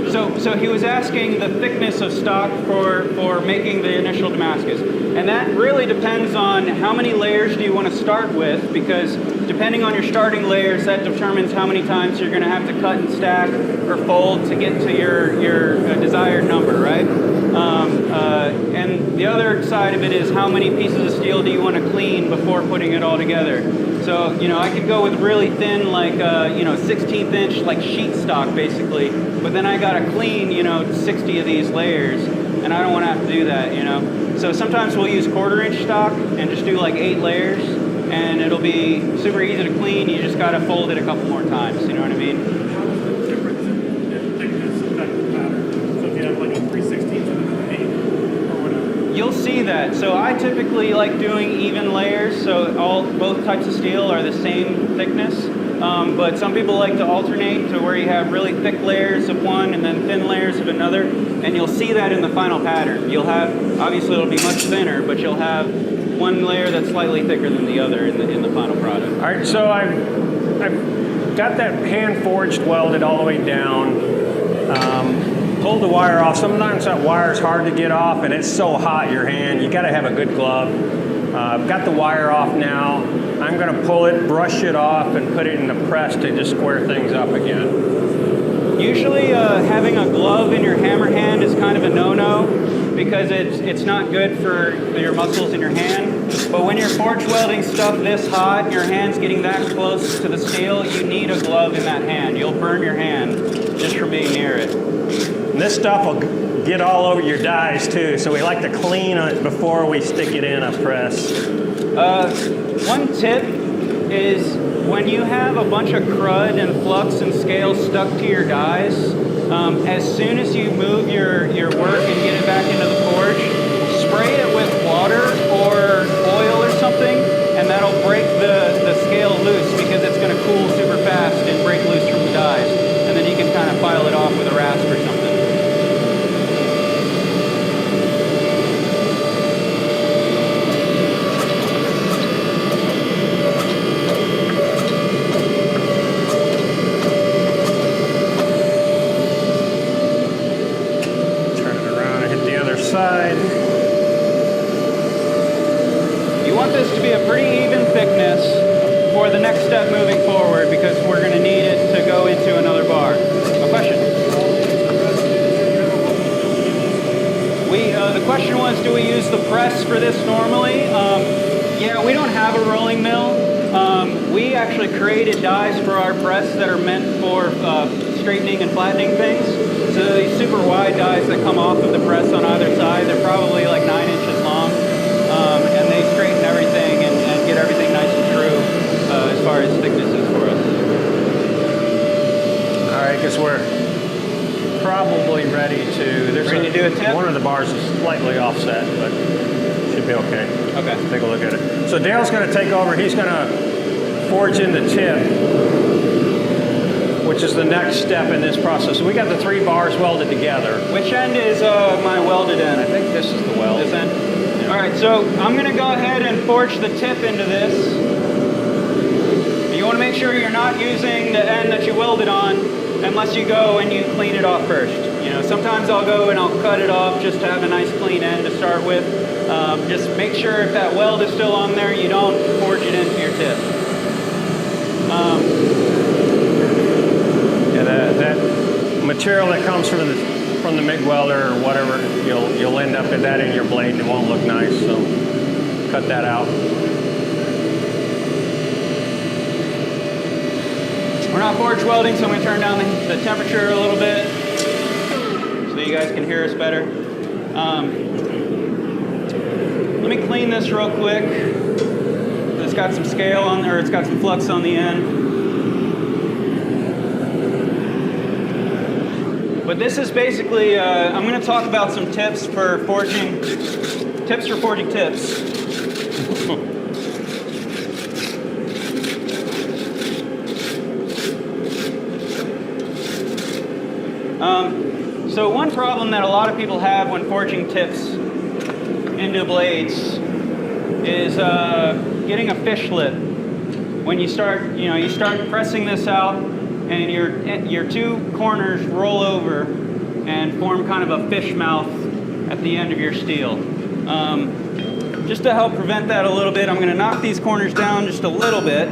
original? So he was asking the thickness of stock for making the initial Damascus. And that really depends on how many layers do you want to start with, because depending on your starting layers, that determines how many times you're going to have to cut and stack or fold to get to your desired number, right? And the other side of it is how many pieces of steel do you want to clean before putting it all together. So, I could go with really thin, like, 16th inch, like sheet stock, basically. But then I got to clean, 60 of these layers, and I don't want to have to do that, So sometimes we'll use 1/4 inch stock and just do like 8 layers, and it'll be super easy to clean. You just got to fold it a couple more times, you know what I mean? How is the difference in thickness affect the pattern? So if you have like a 3/16 and an 8 or whatever. You'll see that. So I typically like doing even layers, so both types of steel are the same thickness. But some people like to alternate to where you have really thick layers of one and then thin layers of another, and you'll see that in the final pattern. You'll have, obviously it'll be much thinner, but you'll have one layer that's slightly thicker than the other in the final product. All right, so I've got that hand forged welded all the way down. Pulled the wire off. Sometimes that wire is hard to get off, and it's so hot your hand. You got to have a good glove. I've got the wire off now. I'm going to pull it, brush it off, and put it in the press to just square things up again. Usually having a glove in your hammer hand is kind of a no-no. because it's not good for your muscles in your hand. But when you're forge welding stuff this hot, and your hand's getting that close to the steel, you need a glove in that hand. You'll burn your hand just from being near it. And this stuff will get all over your dies too, so we like to clean it before we stick it in a press. One tip is when you have a bunch of crud and flux and scale stuck to your dies, as soon as you move your work and get it back into the forge, spray it with water or oil or something, and that'll break the scale loose because it's going to cool super fast and break loose from the dies. And then you can kind of file it off with a rasp or something. Side. You want this to be a pretty even thickness for the next step moving forward because we're going to need it to go into another bar. A question? The question was, do we use the press for this normally? Yeah, we don't have a rolling mill. We actually created dies for our press that are meant for straightening and flattening things. So these super wide dies that come off of the press on either side, they're probably like 9 inches long, and they straighten everything and get everything nice and true as far as thicknesses for us. All right, because we're probably ready to. Ready to do a tip? One of the bars is slightly offset, but should be okay. Okay. Take a look at it. So Dale's going to take over. He's going to forge in the tip, which is the next step in this process. So we got the 3 bars welded together. Which end is my welded end? I think this is the weld. This end? Yeah. All right, so I'm going to go ahead and forge the tip into this. You want to make sure you're not using the end that you welded on unless you go and you clean it off first. You know, sometimes I'll go and I'll cut it off just to have a nice clean end to start with. Just make sure if that weld is still on there, you don't forge it into your tip. That material that comes from the MIG welder or whatever, you'll end up with that in your blade and it won't look nice, so cut that out. We're not forge welding, so I'm going to turn down the temperature a little bit so you guys can hear us better. Let me clean this real quick. It's got some scale on there, it's got some flux on the end. But this is basically, I'm going to talk about some tips for forging tips. So one problem that a lot of people have when forging tips into blades is getting a fish lip. When you start pressing this out, and your 2 corners roll over and form kind of a fish mouth at the end of your steel. Just to help prevent that a little bit, I'm going to knock these corners down just a little bit.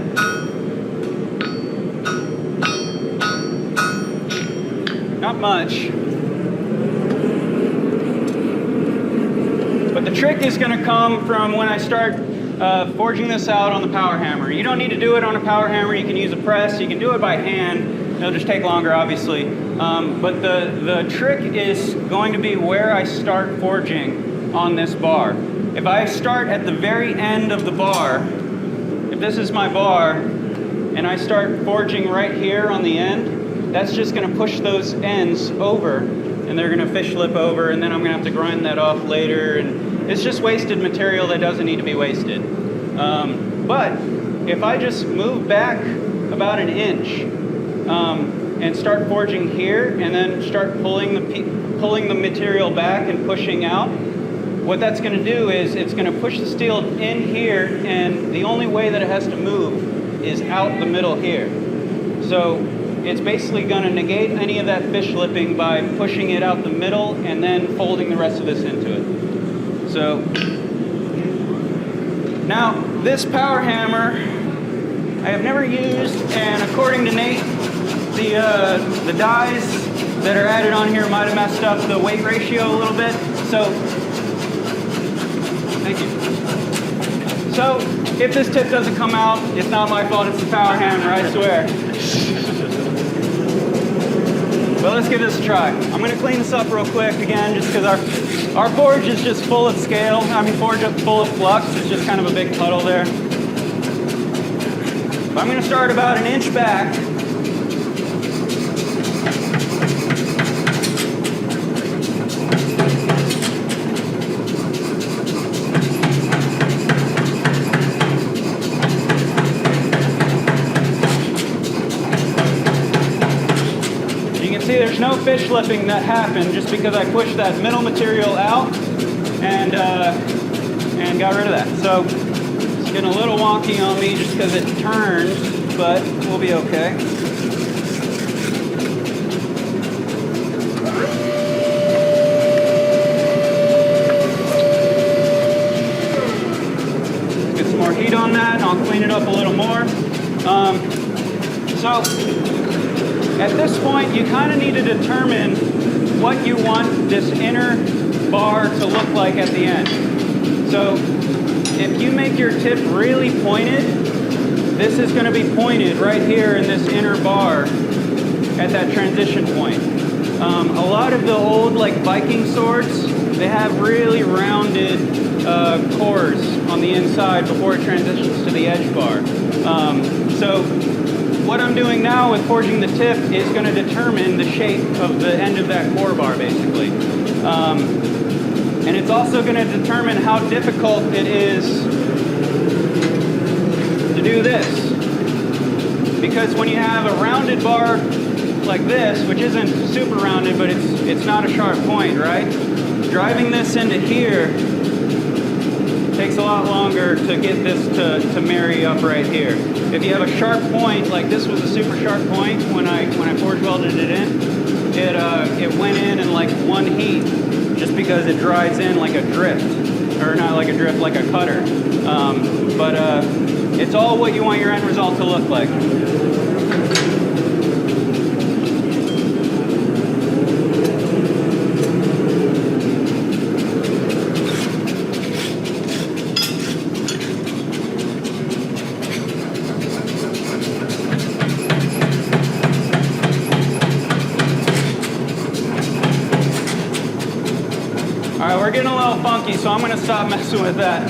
Not much. But the trick is going to come from when I start forging this out on the power hammer. You don't need to do it on a power hammer. You can use a press. You can do it by hand. It'll just take longer, obviously. But the trick is going to be where I start forging on this bar. If I start at the very end of the bar, if this is my bar, and I start forging right here on the end, that's just going to push those ends over, and they're going to fish lip over, and then I'm going to have to grind that off later, and it's just wasted material that doesn't need to be wasted. But if I just move back about an inch and start forging here, and then start pulling the material back and pushing out, what that's going to do is it's going to push the steel in here, and the only way that it has to move is out the middle here. So it's basically going to negate any of that fish lipping by pushing it out the middle and then folding the rest of this into it. So now this power hammer I have never used, and according to Nate, the dies that are added on here might have messed up the weight ratio a little bit. So, thank you. So, if this tip doesn't come out, it's not my fault, it's the power hammer, I swear. But let's give this a try. I'm going to clean this up real quick again, just because our forge is just full of scale. I mean, forge up full of flux. It's just kind of a big puddle there. But I'm going to start about an inch back. See, there's no fish lipping that happened just because I pushed that middle material out and got rid of that. So it's getting a little wonky on me just because it turns, but we'll be okay. Let's get some more heat on that and I'll clean it up a little more. At this point, you kind of need to determine what you want this inner bar to look like at the end. So if you make your tip really pointed, this is going to be pointed right here in this inner bar at that transition point. A lot of the old like Viking swords, they have really rounded cores on the inside before it transitions to the edge bar. So what I'm doing now with forging the tip is going to determine the shape of the end of that core bar, basically. And it's also going to determine how difficult it is to do this. Because when you have a rounded bar like this, which isn't super rounded, but it's not a sharp point, right? Driving this into here takes a lot longer to get this to marry up right here. If you have a sharp point, like this was a super sharp point when I forge welded it in, it went in like one heat just because it dries in like a drift, or not like a drift, like a cutter. But it's all what you want your end result to look like. We're getting a little funky, so I'm going to stop messing with that.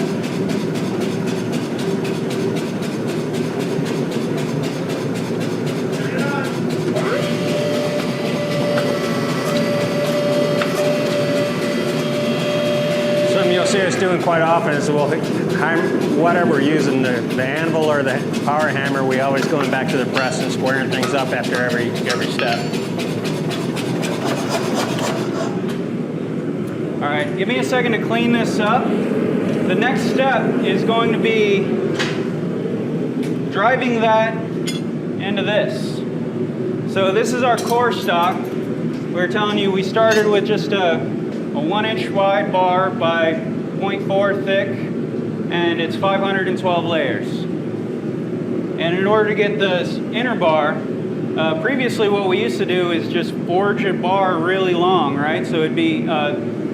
Something you'll see us doing quite often is whatever we're using, the anvil or the power hammer, we always going back to the press and squaring things up after every step. All right, give me a second to clean this up. The next step is going to be driving that into this. So this is our core stock. We were telling you we started with just a 1 inch wide bar by 0.4 thick, and it's 512 layers. And in order to get this inner bar, previously what we used to do is just forge a bar really long, right? So it'd be,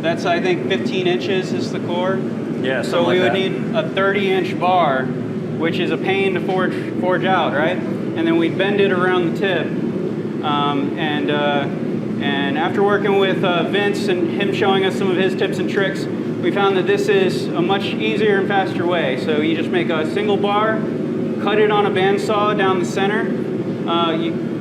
that's I think 15 inches is the core. Yeah, so we would need a 30-inch bar, which is a pain to forge out, right? And then we'd bend it around the tip. And after working with Vince and him showing us some of his tips and tricks, we found that this is a much easier and faster way. So you just make a single bar, cut it on a bandsaw down the center.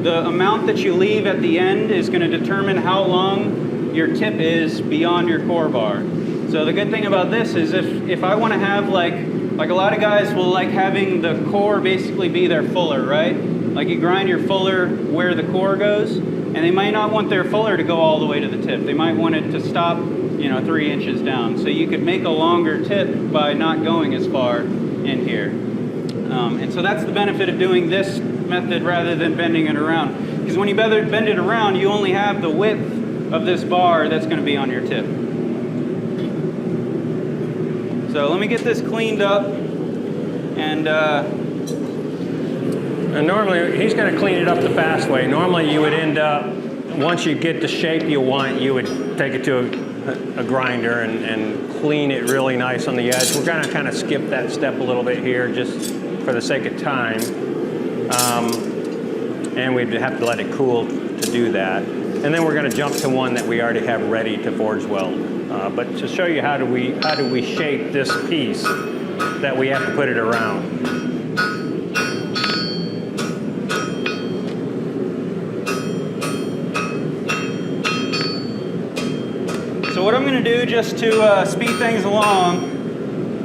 The amount that you leave at the end is going to determine how long your tip is beyond your core bar. So the good thing about this is if I want to have like a lot of guys will like having the core basically be their fuller, right? Like you grind your fuller where the core goes, and they might not want their fuller to go all the way to the tip. They might want it to stop, 3 inches down. So you could make a longer tip by not going as far in here. And so that's the benefit of doing this method rather than bending it around. Because when you bend it around, you only have the width of this bar that's going to be on your tip. So let me get this cleaned up, and normally he's going to clean it up the fast way. Normally you would end up once you get the shape you want, you would take it to a grinder and clean it really nice on the edge. We're gonna kind of skip that step a little bit here just for the sake of time. And we'd have to let it cool to do that. And then we're gonna jump to one that we already have ready to forge weld. But to show you how do we shape this piece that we have to put it around. So what I'm going to do just to speed things along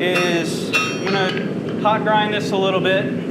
is I'm going to hot grind this a little bit.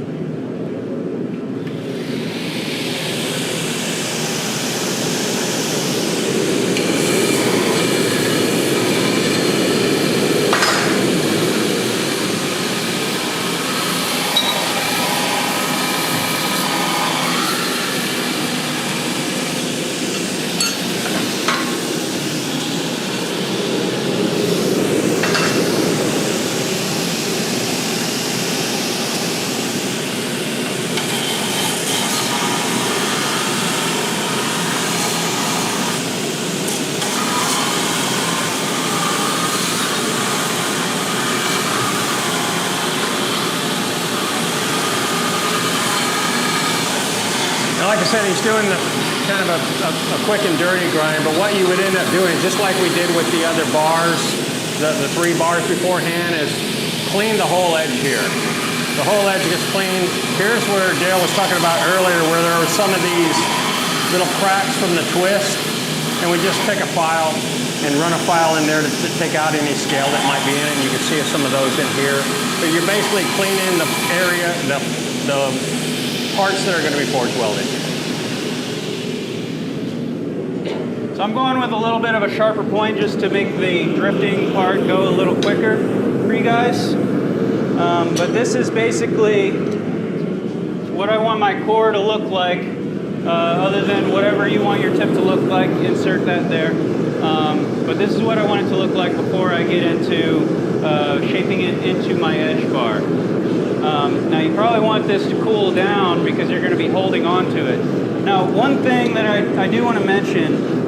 Like I said, he's doing kind of a quick and dirty grind, but what you would end up doing, just like we did with the other bars, the 3 bars beforehand, is clean the whole edge here. The whole edge gets cleaned. Here's where Dale was talking about earlier, where there were some of these little cracks from the twist, and we just take a file and run a file in there to take out any scale that might be in it, and you can see some of those in here. But you're basically cleaning the area, the parts that are going to be forge welded. So I'm going with a little bit of a sharper point just to make the drifting part go a little quicker for you guys. But this is basically what I want my core to look like, other than whatever you want your tip to look like, insert that there. But this is what I want it to look like before I get into shaping it into my edge bar. Now you probably want this to cool down because you're going to be holding on to it. Now one thing that I do want to mention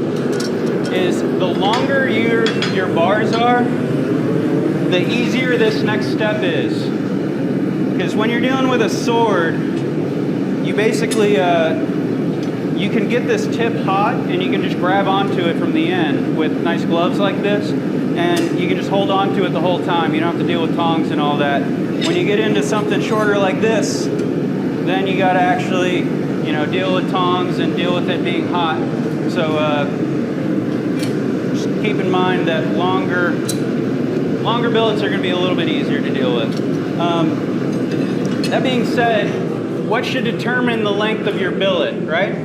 is the longer your bars are, the easier this next step is. Because when you're dealing with a sword, you basically, you can get this tip hot and you can just grab onto it from the end with nice gloves like this, and you can just hold on to it the whole time. You don't have to deal with tongs and all that. When you get into something shorter like this, then you got to actually, deal with tongs and deal with it being hot. So just keep in mind that longer billets are going to be a little bit easier to deal with. That being said, what should determine the length of your billet, right?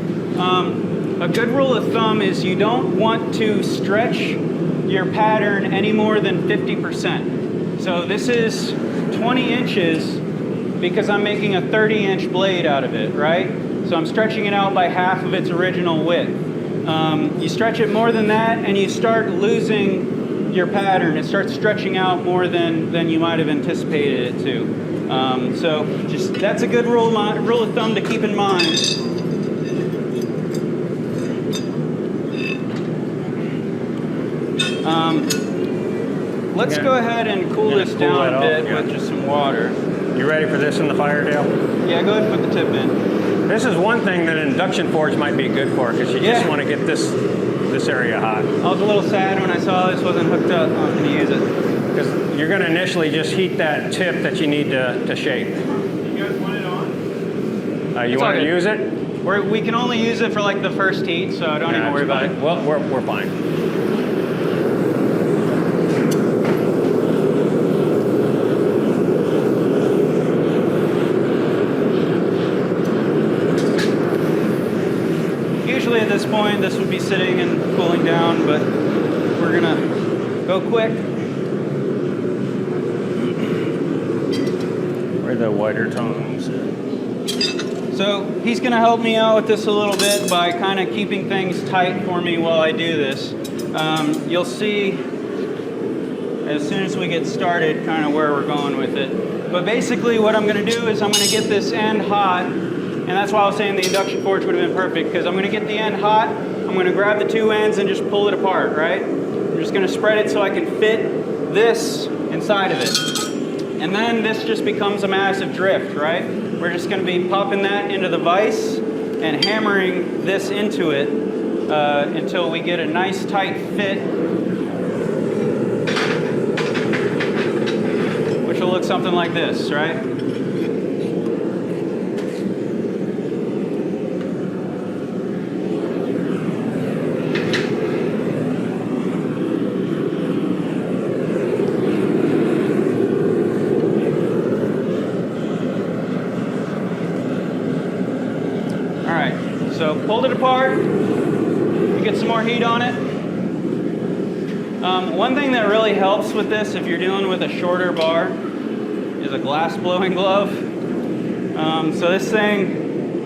A good rule of thumb is you don't want to stretch your pattern any more than 50%. So this is 20 inches because I'm making a 30-inch blade out of it, right? So I'm stretching it out by half of its original width. You stretch it more than that and you start losing your pattern. It starts stretching out more than you might have anticipated it to. So just that's a good rule of thumb to keep in mind. Let's go ahead and cool this down a bit with just some water. You ready for this in the fire, Dale? Yeah, go ahead and put the tip in. This is one thing that an induction forge might be good for, because you just want to get this area hot. I was a little sad when I saw this wasn't hooked up. I was going to use it. Because you're going to initially just heat that tip that you need to shape. You guys want it on? You want to use it? We can only use it for like the first heat, so don't even worry about it. Well, we're fine. Usually at this point, this would be sitting and cooling down, but we're gonna go quick. Where are the wider tongues? So he's gonna help me out with this a little bit by kind of keeping things tight for me while I do this. You'll see as soon as we get started kind of where we're going with it. But basically what I'm gonna do is I'm gonna get this end hot. And that's why I was saying the induction forge would have been perfect, because I'm going to get the end hot, I'm going to grab the two ends and just pull it apart, right? I'm just going to spread it so I can fit this inside of it. And then this just becomes a massive drift, right? We're just going to be popping that into the vise and hammering this into it until we get a nice tight fit, which will look something like this, right? So pulled it apart, you get some more heat on it. One thing that really helps with this if you're dealing with a shorter bar is a glass blowing glove. So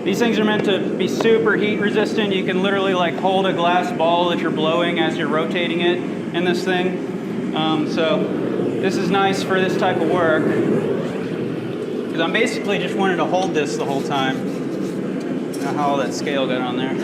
these things are meant to be super heat resistant. You can literally like hold a glass ball that you're blowing as you're rotating it in this thing. So this is nice for this type of work because I'm basically just wanting to hold this the whole time. I don't know how all that scale got on there.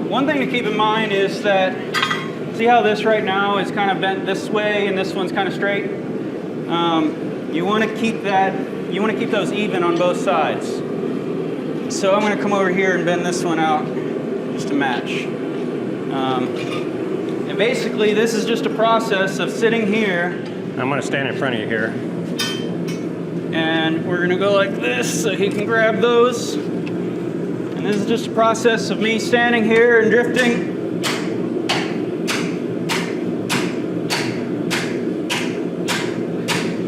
One thing to keep in mind is that, see how this right now is kind of bent this way and this one's kind of straight? You want to keep those even on both sides. So I'm going to come over here and bend this one out just to match. And basically this is just a process of sitting here. I'm going to stand in front of you here. And we're going to go like this so he can grab those. And this is just a process of me standing here and drifting.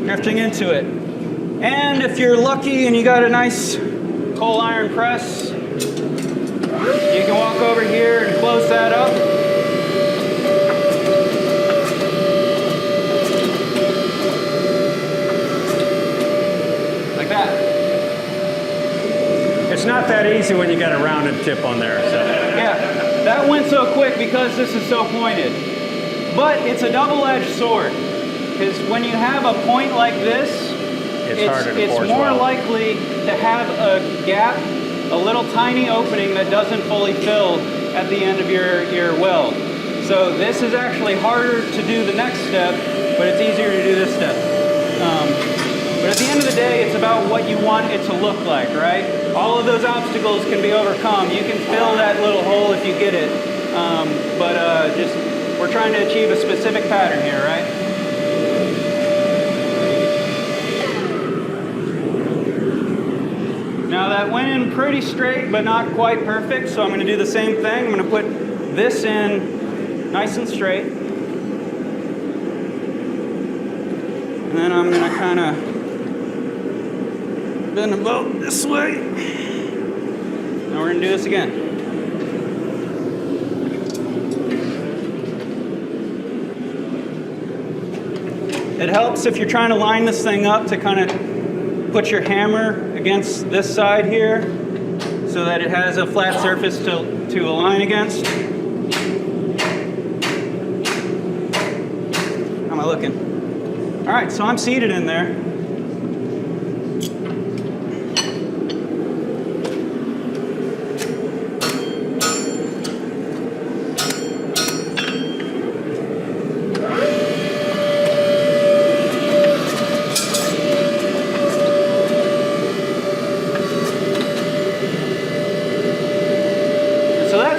Drifting into it. And if you're lucky and you got a nice coal iron press, you can walk over here and close that up. Like that. It's not that easy when you got a rounded tip on there. So. Yeah, that went so quick because this is so pointed. But it's a double-edged sword. Because when you have a point like this, it's more likely to have a gap, a little tiny opening that doesn't fully fill at the end of your weld. So this is actually harder to do the next step, but it's easier to do this step. But at the end of the day, it's about what you want it to look like, right? All of those obstacles can be overcome. You can fill that little hole if you get it. Just we're trying to achieve a specific pattern here, right? Now that went in pretty straight, but not quite perfect, so I'm going to do the same thing. I'm going to put this in nice and straight. And then I'm going to kind of bend the boat this way. Now we're going to do this again. It helps if you're trying to line this thing up to kind of put your hammer against this side here so that it has a flat surface to align against. How am I looking? All right, so I'm seated in there.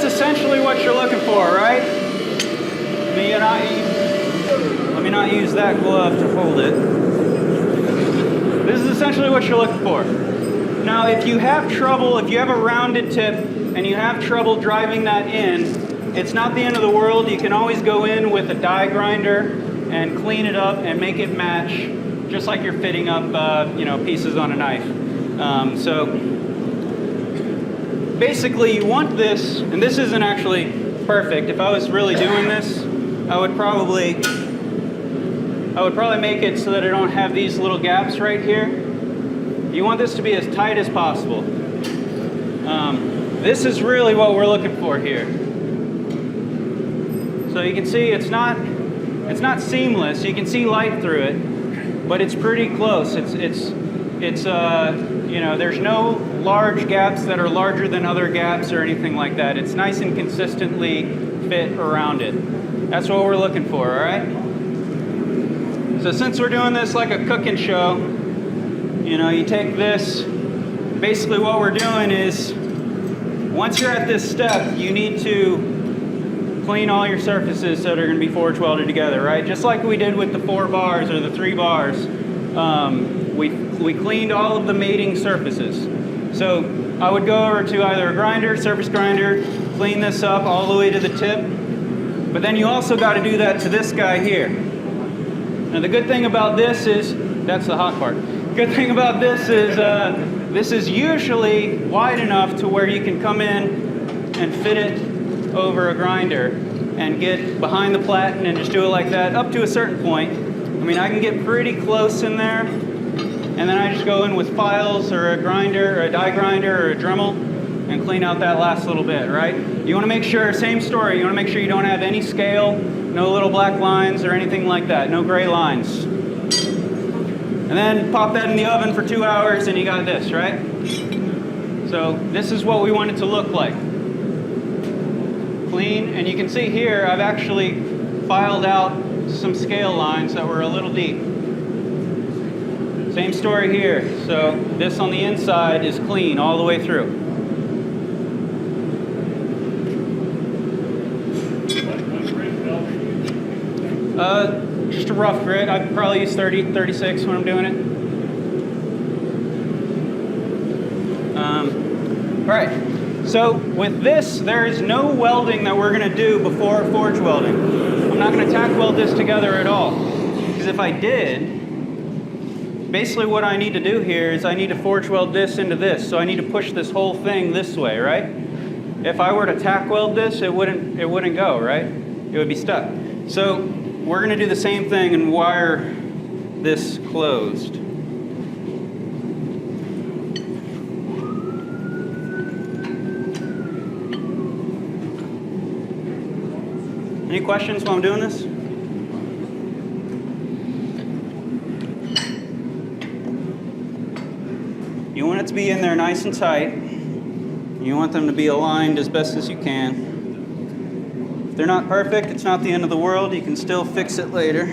Essentially what you're looking for, right? Let me not use that glove to hold it. This is essentially what you're looking for. Now, if you have trouble, if you have a rounded tip and you have trouble driving that in, it's not the end of the world. You can always go in with a die grinder and clean it up and make it match, just like you're fitting up, pieces on a knife. Basically, you want this, and this isn't actually perfect. If I was really doing this, I would probably make it so that I don't have these little gaps right here. You want this to be as tight as possible. This is really what we're looking for here. So you can see it's not It's not seamless. You can see light through it, but it's pretty close. It's you know, there's no large gaps that are larger than other gaps or anything like that. It's nice and consistently fit around it. That's what we're looking for, all right? So since we're doing this like a cooking show, you know, you take this, basically what we're doing is, once you're at this step, you need to clean all your surfaces that are going to be forge welded together, right? Just like we did with the 4 bars or the 3 bars. We cleaned all of the mating surfaces. So I would go over to either a grinder, surface grinder, clean this up all the way to the tip. But then you also got to do that to this guy here. Now the good thing about this is, that's the hot part. Good thing about this is usually wide enough to where you can come in and fit it over a grinder and get behind the platen and just do it like that up to a certain point. I mean, I can get pretty close in there, and then I just go in with files or a grinder or a die grinder or a Dremel and clean out that last little bit, right? You want to make sure, same story, you want to make sure you don't have any scale, no little black lines or anything like that, no gray lines. And then pop that in the oven for 2 hours and you got this, right? So this is what we want it to look like. Clean, and you can see here I've actually filed out some scale lines that were a little deep. Same story here. So this on the inside is clean all the way through. Just a rough grit. I probably use 30, 36 when I'm doing it. All right. So with this, there is no welding that we're going to do before forge welding. I'm not going to tack weld this together at all. Because if I did, basically what I need to do here is I need to forge weld this into this. So I need to push this whole thing this way, right? If I were to tack weld this, it wouldn't go, right? It would be stuck. So we're going to do the same thing and wire this closed. Any questions while I'm doing this? You want it to be in there nice and tight. You want them to be aligned as best as you can. If they're not perfect, it's not the end of the world. You can still fix it later.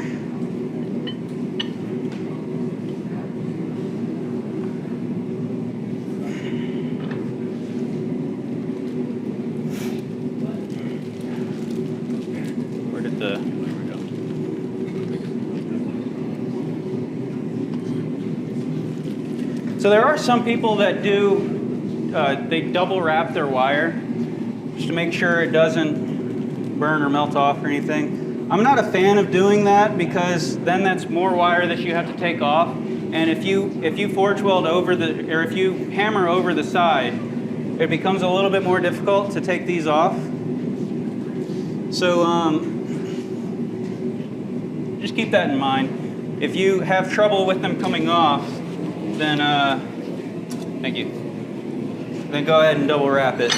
Where did the... There we go. So there are some people that do, they double wrap their wire just to make sure it doesn't burn or melt off or anything. I'm not a fan of doing that because then that's more wire that you have to take off. And if you forge weld over the, or if you hammer over the side, it becomes a little bit more difficult to take these off. So just keep that in mind. If you have trouble with them coming off, then thank you. Then go ahead and double wrap it.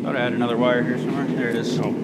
Thought I had another wire here somewhere. There it is. Oh.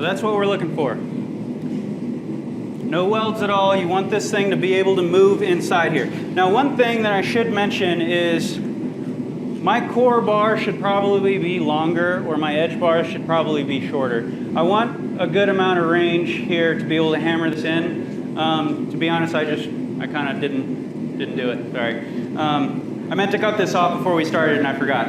that's what we're looking for. No welds at all. You want this thing to be able to move inside here. Now, one thing that I should mention is my core bar should probably be longer, or my edge bar should probably be shorter. I want a good amount of range here to be able to hammer this in. To be honest, I kind of didn't do it. Sorry. I meant to cut this off before we started and I forgot.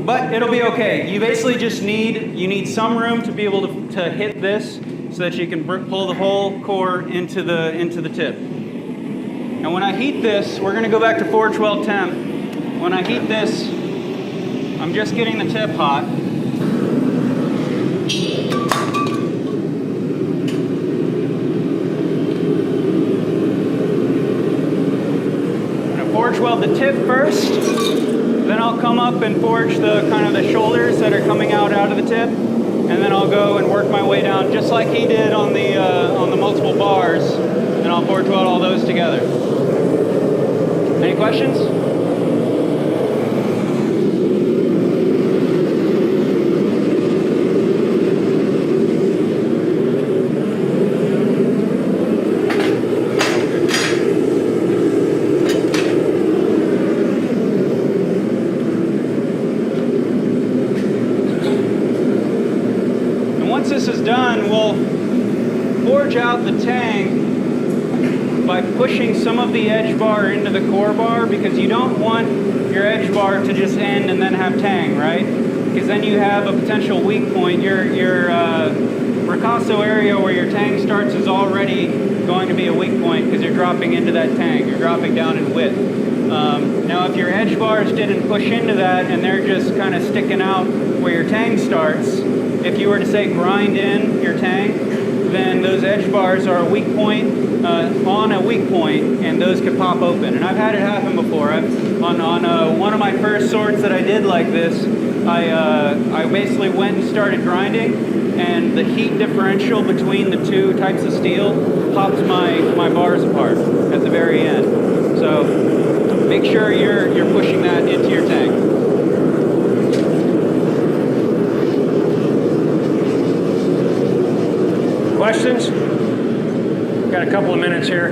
But it'll be okay. You basically just need some room to be able to hit this so that you can pull the whole core into the tip. And when I heat this, we're going to go back to forge weld temp. When I heat this, I'm just getting the tip hot. Forge weld the tip first, then I'll come up and forge the kind of the shoulders that are coming out of the tip, and then I'll go and work my way down just like he did on the multiple bars, and I'll forge weld all those together. Any questions? Done, we'll forge out the tang by pushing some of the edge bar into the core bar, because you don't want your edge bar to just end and then have tang, right? Because then you have a potential weak point. Your ricasso area where your tang starts is already going to be a weak point because you're dropping into that tang. You're dropping down in width. Now, if your edge bars didn't push into that and they're just kind of sticking out where your tang starts, if you were to say grind in your tang, then those edge bars are a weak point on a weak point, and those could pop open. And I've had it happen before. On one of my first swords that I did like this, I basically went and started grinding, and the heat differential between the two types of steel popped my bars apart at the very end. So make sure you're pushing that into your tang. Questions? Got a couple of minutes here.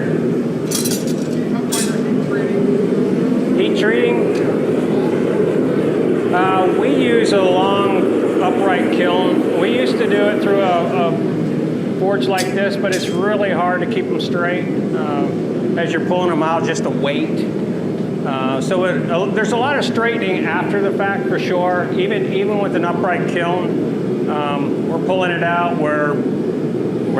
Heat treating? We use a long upright kiln. We used to do it through a forge like this, but it's really hard to keep them straight as you're pulling them out, just the weight. There's a lot of straightening after the fact for sure. Even with an upright kiln, we're pulling it out. We're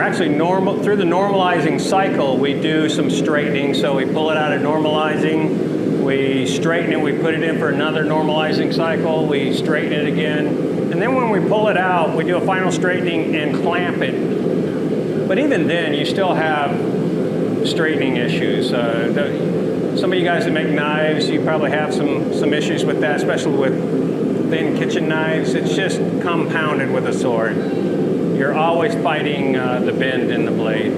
actually through the normalizing cycle, we do some straightening. So we pull it out of normalizing, we straighten it, we put it in for another normalizing cycle, we straighten it again. And then when we pull it out, we do a final straightening and clamp it. But even then, you still have straightening issues. Some of you guys that make knives, you probably have some issues with that, especially with thin kitchen knives. It's just compounded with a sword. You're always fighting the bend in the blade.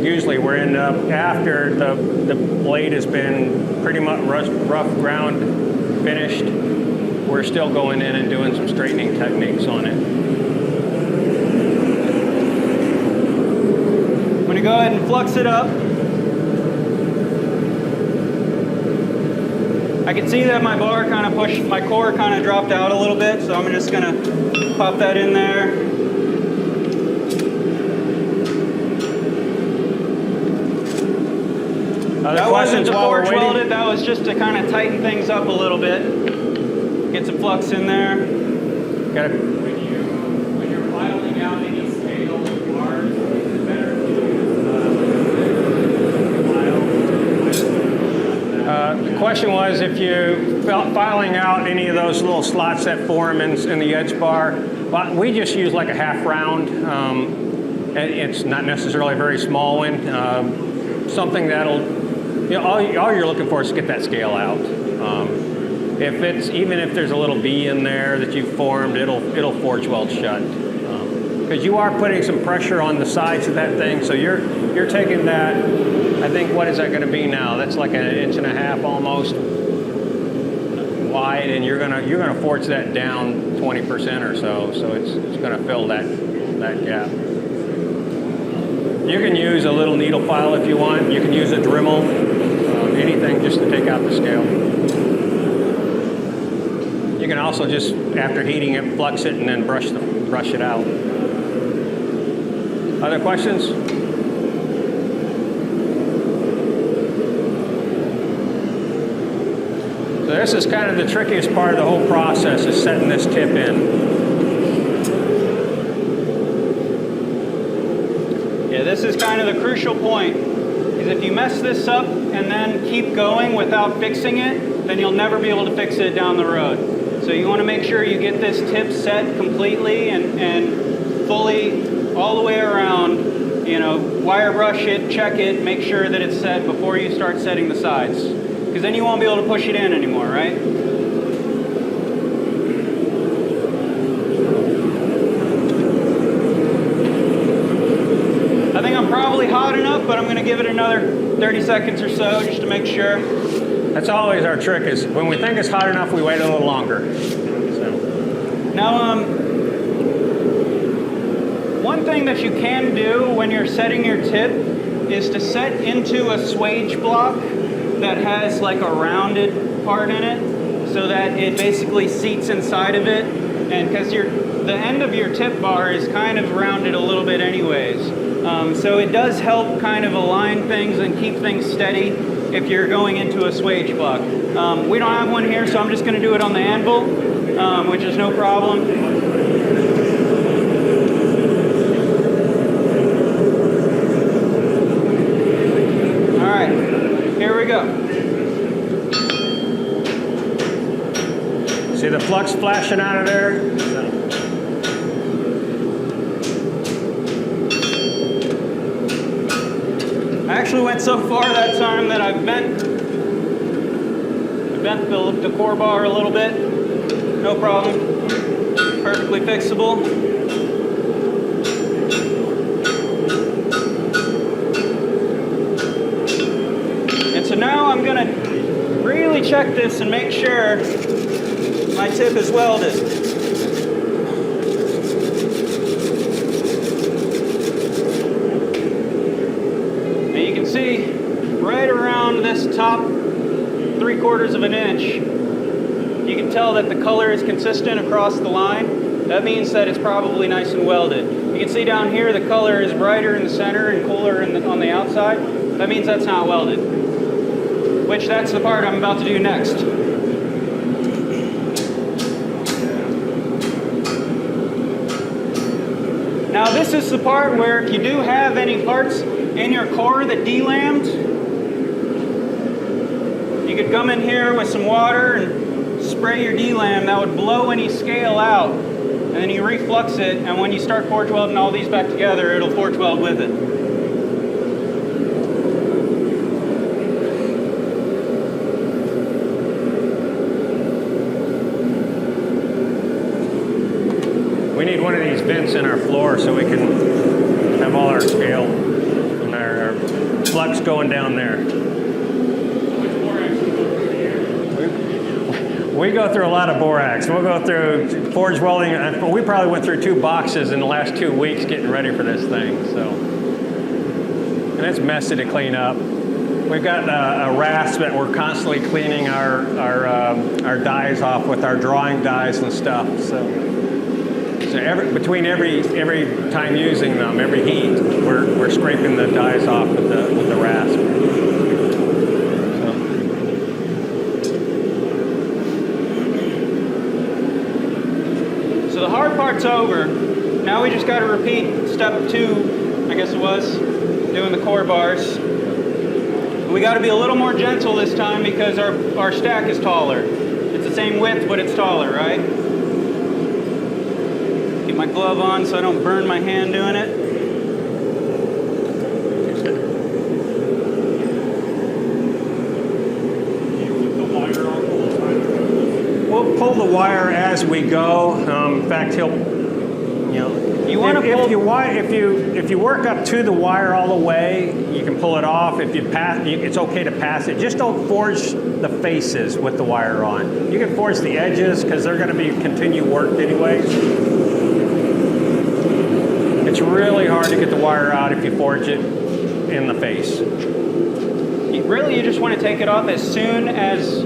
Usually we're end up, after the blade has been pretty much rough ground finished, we're still going in and doing some straightening techniques on it. I'm going to go ahead and flux it up. I can see that my bar kind of pushed, my core kind of dropped out a little bit, so I'm just going to pop that in there. That wasn't to forge welded, that was just to kind of tighten things up a little bit. Get some flux in there. Got it. When you're filing out any scale bars, it's better to The question was if you filing out any of those little slots that form in the edge bar. Well, we just use like a half round. It's not necessarily a very small one. Something that'll, all you're looking for is to get that scale out. Even if there's a little V in there that you've formed, it'll forge weld shut. Because you are putting some pressure on the sides of that thing, so you're taking that. I think, what is that going to be now? That's like 1.5 inches almost wide. height, and you're gonna forge that down 20% or so. So it's gonna fill that gap. You can use a little needle file if you want. You can use a Dremel, anything just to take out the scale. You can also just, after heating it, flux it and then brush it out. Other questions? So this is kind of the trickiest part of the whole process, is setting this tip in. Yeah, this is kind of the crucial point, is if you mess this up and then keep going without fixing it, then you'll never be able to fix it down the road. So you want to make sure you get this tip set completely and fully all the way around, you know, wire brush it, check it, make sure that it's set before you start setting the sides. Because then you won't be able to push it in anymore, right? I think I'm probably hot enough, but I'm going to give it another 30 seconds or so just to make sure. That's always our trick, is when we think it's hot enough, we wait a little longer. So. Now, one thing that you can do when you're setting your tip is to set into a swage block that has like a rounded part in it, so that it basically seats inside of it. And because the end of your tip bar is kind of rounded a little bit anyways. So it does help kind of align things and keep things steady if you're going into a swage block. We don't have one here, so I'm just going to do it on the anvil, which is no problem. All right, here we go. See the flux flashing out of there? I actually went so far that time that I bent the core bar a little bit. No problem. Perfectly fixable. And so now I'm going to really check this and make sure my tip is welded. See, right around this top 3/4 of an inch, you can tell that the color is consistent across the line. That means that it's probably nice and welded. You can see down here the color is brighter in the center and cooler on the outside. That means that's not welded, which that's the part I'm about to do next. Now this is the part where if you do have any parts in your core that delammed, you could come in here with some water and spray your delam. That would blow any scale out, and then you reflux it, and when you start forge welding all these back together, it'll forge weld with it. We need one of these vents in our floor so we can have all our scale and our flux going down there. We go through a lot of borax. We'll go through forge welding. We probably went through 2 boxes in the last 2 weeks getting ready for this thing. So, and it's messy to clean up. We've got a rasp that we're constantly cleaning our dies off with our drawing dies and stuff. So between every time using them, every heat, we're scraping the dies off with the rasp. So the hard part's over. Now we just got to repeat step 2, I guess it was, doing the core bars. We got to be a little more gentle this time because our stack is taller. It's the same width, but it's taller, right? Keep my glove on so I don't burn my hand doing it. We'll pull the wire as we go. In fact, You want to pull. If you work up to the wire all the way, you can pull it off. If you pass, it's okay to pass it. Just don't forge the faces with the wire on. You can forge the edges because they're going to be continue worked anyways. It's really hard to get the wire out if you forge it in the face. Really, you just want to take it off as soon as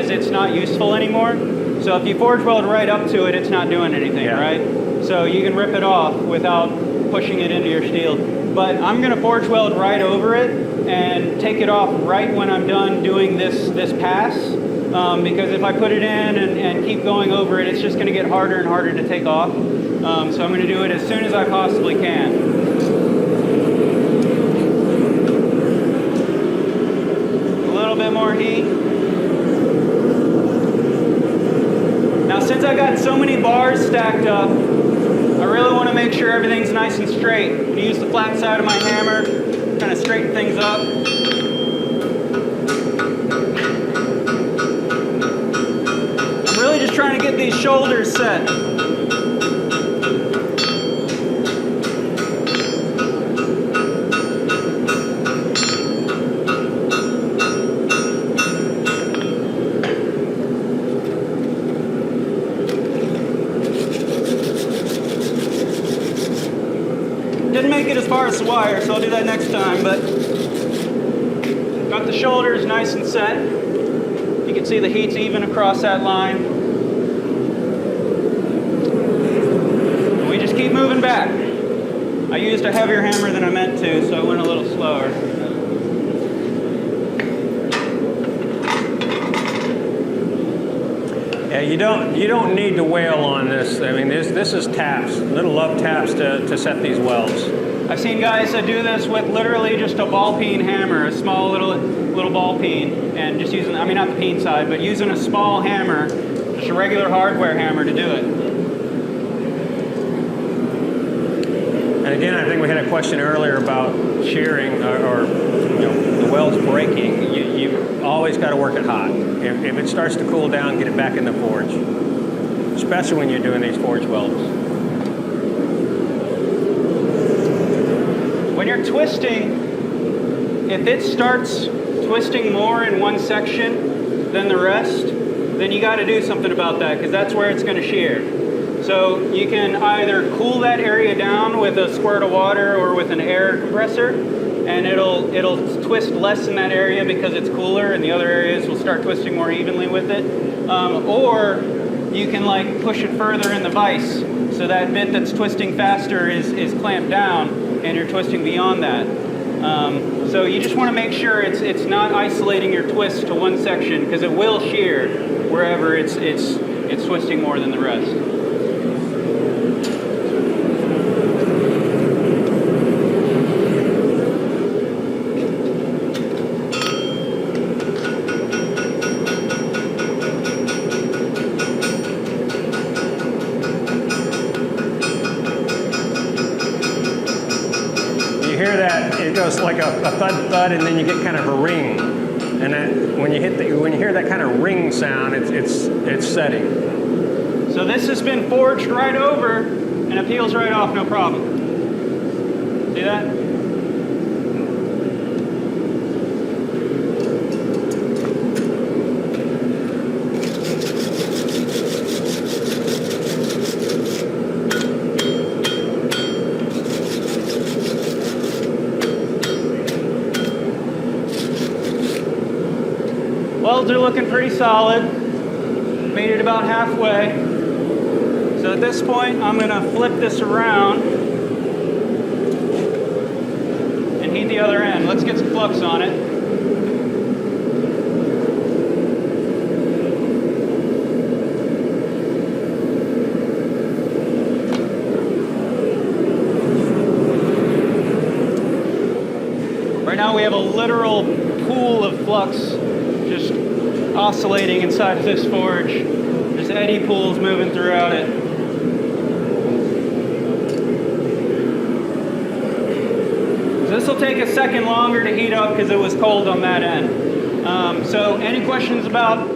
it's not useful anymore. So if you forge weld right up to it, it's not doing anything, right? So you can rip it off without pushing it into your steel. But I'm going to forge weld right over it and take it off right when I'm done doing this pass. Because if I put it in and keep going over it, it's just going to get harder and harder to take off. So I'm going to do it as soon as I possibly can. A little bit more heat. Now, since I got so many bars stacked up, I really want to make sure everything's nice and straight. I'm going to use the flat side of my hammer, kind of straighten things up. I'm really just trying to get these shoulders set. Didn't make it as far as the wire, so I'll do that next time, but got the shoulders nice and set. You can see the heat's even across that line. And we just keep moving back. I used a heavier hammer than I meant to, so I went a little slower. Yeah, you don't need to whale on this. I mean, this is taps, little love taps to set these welds. I've seen guys that do this with literally just a ball peen hammer, a small little ball peen, and just using, I mean not the peen side, but using a small hammer, just a regular hardware hammer to do it. And again, I think we had a question earlier about shearing or the welds breaking. You always got to work it hot. If it starts to cool down, get it back in the forge, especially when you're doing these forge welds. When you're twisting, if it starts twisting more in one section than the rest, then you got to do something about that because that's where it's going to shear. So you can either cool that area down with a squirt of water or with an air compressor, and it'll twist less in that area because it's cooler, and the other areas will start twisting more evenly with it. Or you can like push it further in the vise, so that bit that's twisting faster is clamped down, and you're twisting beyond that. So you just want to make sure it's not isolating your twist to one section because it will shear wherever it's twisting more than the rest. It goes like a thud, and then you get kind of a ring, and that, when you hear that kind of ring sound, it's setting. So this has been forged right over, and it peels right off, no problem. See that? Welds are looking pretty solid. Made it about halfway. So at this point, I'm going to flip this around and heat the other end. Let's get some flux on it. Right now we have a literal pool of flux just oscillating inside of this forge. There's eddy pools moving throughout it. So this will take a second longer to heat up because it was cold on that end. So any questions about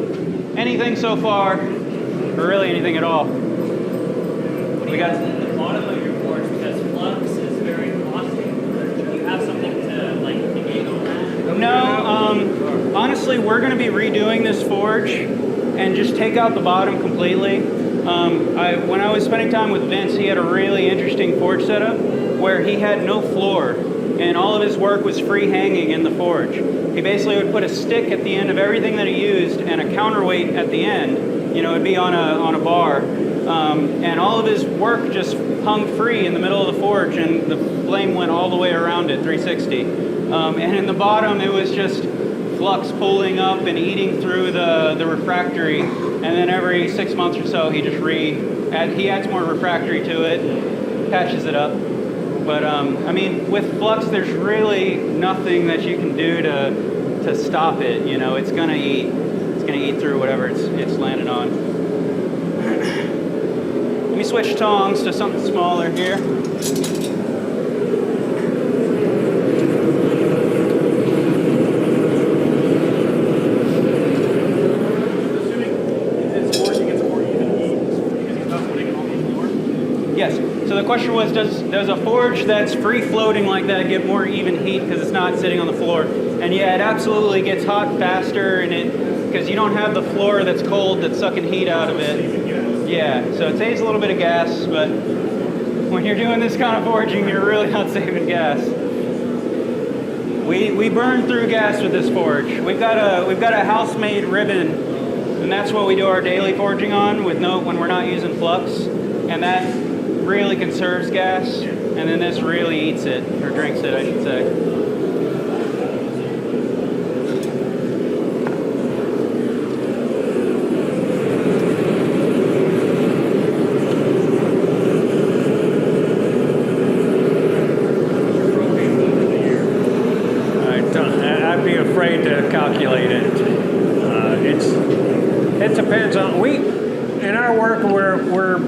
anything so far, or really anything at all? What do We got the bottom of your forge because flux is very costly. Do you have something to like negate on that? no. Honestly, we're going to be redoing this forge and just take out the bottom completely. When I was spending time with Vince, he had a really interesting forge setup where he had no floor and all of his work was free hanging in the forge. He basically would put a stick at the end of everything that he used and a counterweight at the end. You know, it'd be on a bar. And all of his work just hung free in the middle of the forge, and the flame went all the way around it, 360. And in the bottom, it was just flux pulling up and eating through the refractory. And then every 6 months or so, he just he adds more refractory to it, patches it up. But I mean, with flux, there's really nothing that you can do to stop it. You know, it's gonna eat through whatever it's landed on. Let me switch tongs to something smaller here. Yes. So the question was, does a forge that's free floating like that get more even heat because it's not sitting on the floor? And yeah, it absolutely gets hot faster, and because you don't have the floor that's cold that's sucking heat out of it. Yeah. So it saves a little bit of gas, but when you're doing this kind of forging, you're really not saving gas. We burn through gas with this forge. We've got a house-made ribbon, and that's what we do our daily forging on when we're not using flux, and that really conserves gas, and then this really eats it, or drinks it, I should say. I'd be afraid to calculate it. It depends on in our work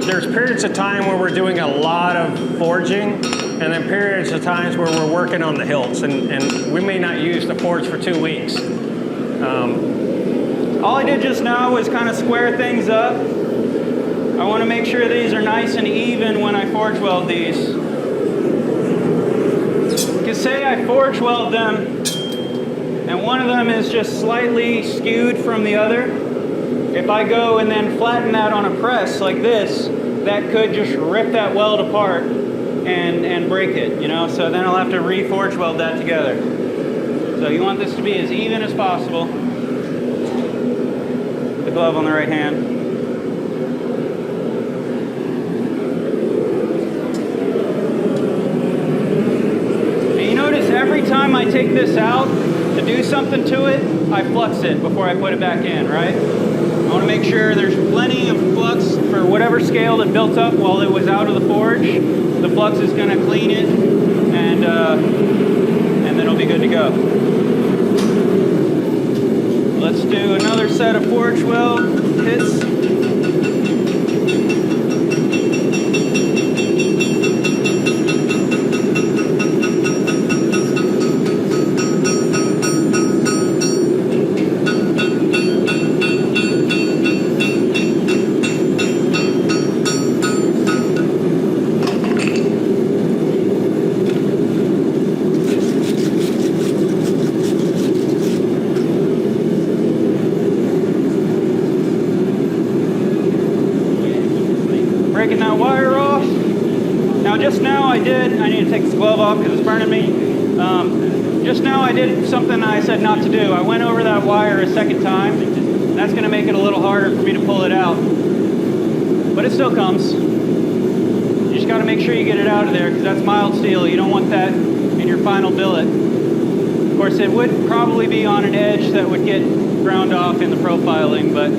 there's periods of time where we're doing a lot of forging, and then periods of times where we're working on the hilts, and we may not use the forge for 2 weeks. All I did just now was kind of square things up. I want to make sure these are nice and even when I forge weld these. Because say I forge weld them, and one of them is just slightly skewed from the other. If I go and then flatten that on a press like this, that could just rip that weld apart and break it, you know? So then I'll have to reforge weld that together. So you want this to be as even as possible. The glove on the right hand. And you notice every time I take this out to do something to it, I flux it before I put it back in, right? I want to make sure there's plenty of flux for whatever scale that built up while it was out of the forge. The flux is going to clean it, and then it'll be good to go. Let's do another set of forge weld hits. Breaking that wire off. Now just now I need to take this glove off because it's burning me. Just now I did something I said not to do. I went over that wire a second time. That's going to make it a little harder for me to pull it out. But it still comes. You just got to make sure you get it out of there because that's mild steel. You don't want that in your final billet. Of course, it would probably be on an edge that would get ground off in the profiling, but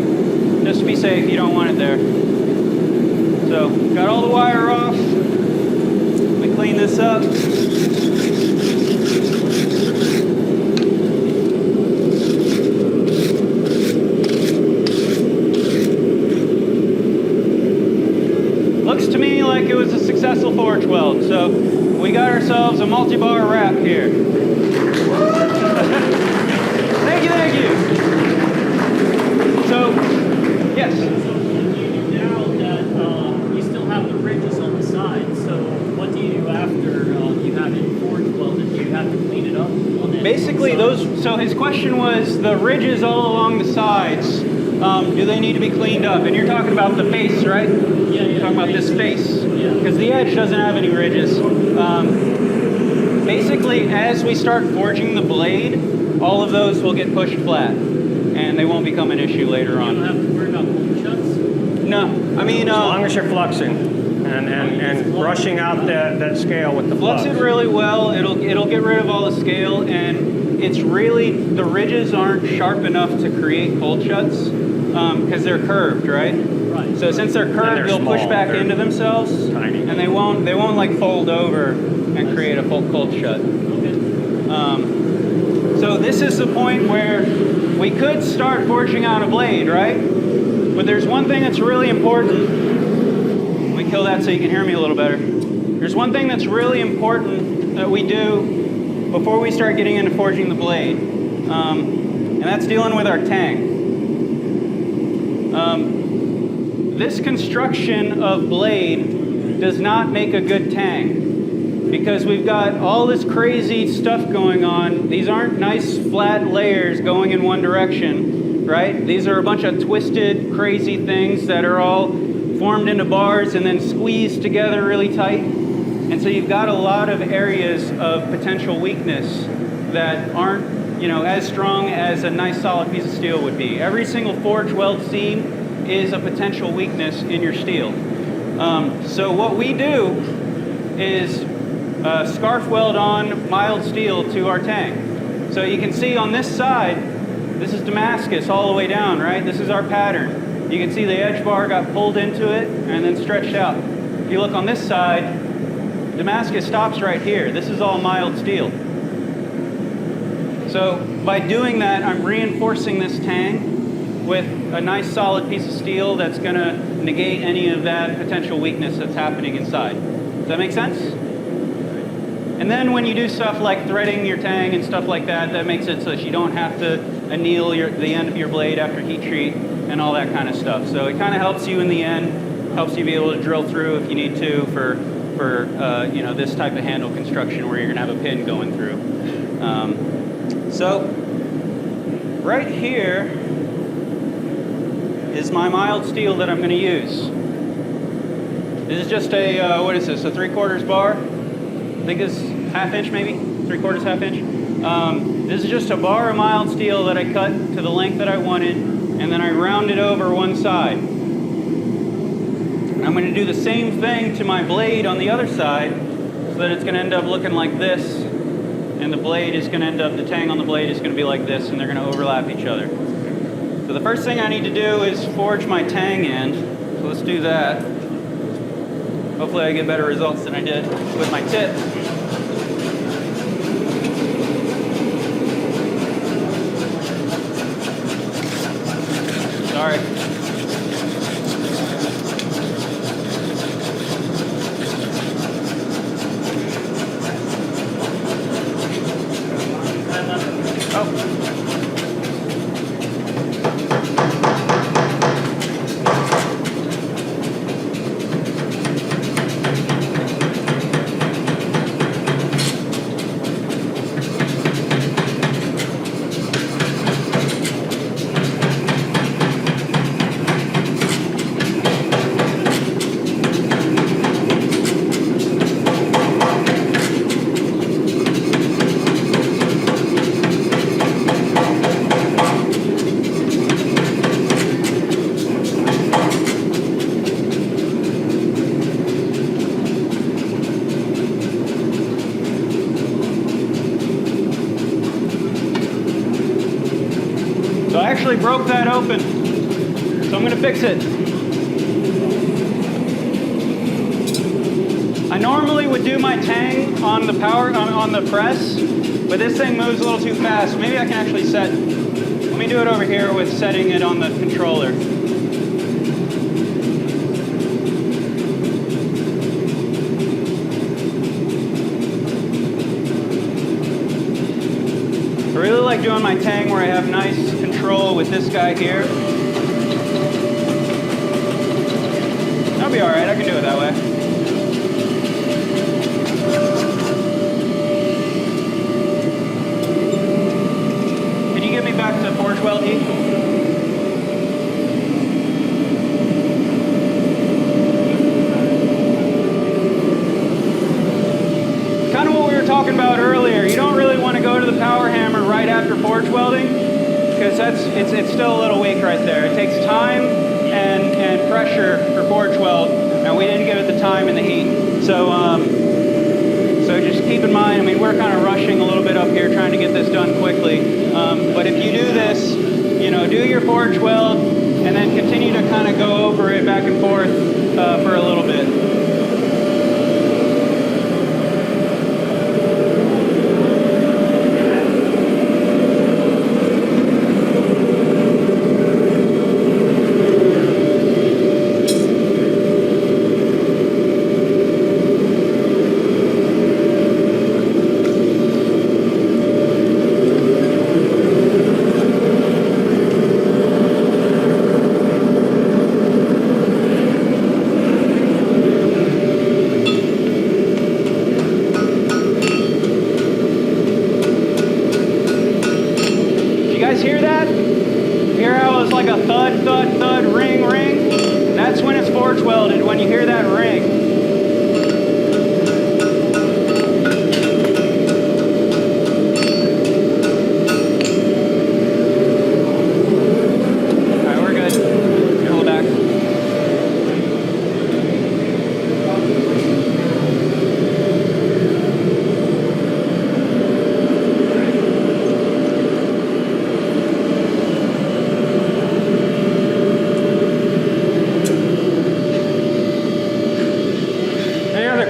just to be safe, you don't want it there. So, got all the wire off. Let me clean this up. Looks to me like it was a successful forge weld. So, we got ourselves a multi-bar wrap here. Thank you. So, yes. Now that you still have the ridges on his question was the ridges all along the sides. Do they need to be cleaned up? And you're talking about the face, right? Yeah. You're talking about this face. Yeah. Because the edge doesn't have any ridges. Basically, as we start forging the blade, all of those will get pushed flat, and they won't become an issue later You on. don't have to worry about cold shuts. No, I mean, As long as you're fluxing and brushing out that scale with the flux flux. it really well. It'll get rid of all the scale, and it's really, the ridges aren't sharp enough to create cold shuts because they're curved, right? Right. So since they're curved, they're they'll push small. back They're into themselves, tiny. and they won't like fold over and create a cold shut. Okay. So this is the point where we could start forging out a blade, right? But there's one thing that's really important. Let me kill that so you can hear me a little better. There's one thing that's really important that we do before we start getting into forging the blade, and that's dealing with our tang. This construction of blade does not make a good tang because we've got all this crazy stuff going on. These aren't nice flat layers going in one direction, right? These are a bunch of twisted, crazy things that are all formed into bars and then squeezed together really tight. And so you've got a lot of areas of potential weakness that aren't, as strong as a nice solid piece of steel would be. Every single forge weld seam is a potential weakness in your steel. So what we do is scarf weld on mild steel to our tang. So you can see on this side, this is damascus all the way down, right? This is our pattern. You can see the edge bar got pulled into it and then stretched out. If you look on this side, damascus stops right here. This is all mild steel. So by doing that, I'm reinforcing this tang with a nice solid piece of steel that's going to negate any of that potential weakness that's happening inside. Does that make sense? And then when you do stuff like threading your tang and stuff like that, that makes it so that you don't have to anneal the end of your blade after heat treat and all that kind of stuff. So it kind of helps you in the end, helps you be able to drill through if you need to for this type of handle construction where you're going to have a pin going through. So right here is my mild steel that I'm going to use. This is just a, what is this, a 3/4 bar? I think it's 1/2 inch maybe, 3/4, 1/2 inch. This is just a bar of mild steel that I cut to the length that I wanted, and then I rounded over one side. I'm going to do the same thing to my blade on the other side, so that it's going to end up looking like this, and the blade is going to end up, the tang on the blade is going to be like this, and they're going to overlap each other. So the first thing I need to do is forge my tang end. So let's do that. Hopefully I get better results than I did with my tip. Sorry. Oh. So I actually broke that open, so I'm going to fix it. I normally would do my tang on the on the press, but this thing moves a little too fast. Maybe I can actually let me do it over here with setting it on the controller. I really like doing my tang where I have nice control with this guy here. That'll be all right, I can do it that way. power hammer right after forge welding, because it's still a little weak right there. It takes time and pressure for forge weld, and we didn't give it the time and the heat. So just keep in mind, I mean, we're kind of rushing a little bit up here trying to get this done quickly. But if you do this, you know, do your forge weld and then continue to kind of go over it back and forth for a little bit. Hear that? Hear how it's like a thud, thud, thud, ring, ring? That's when it's forge welded, when you hear that ring. All right, we're good. Pull back.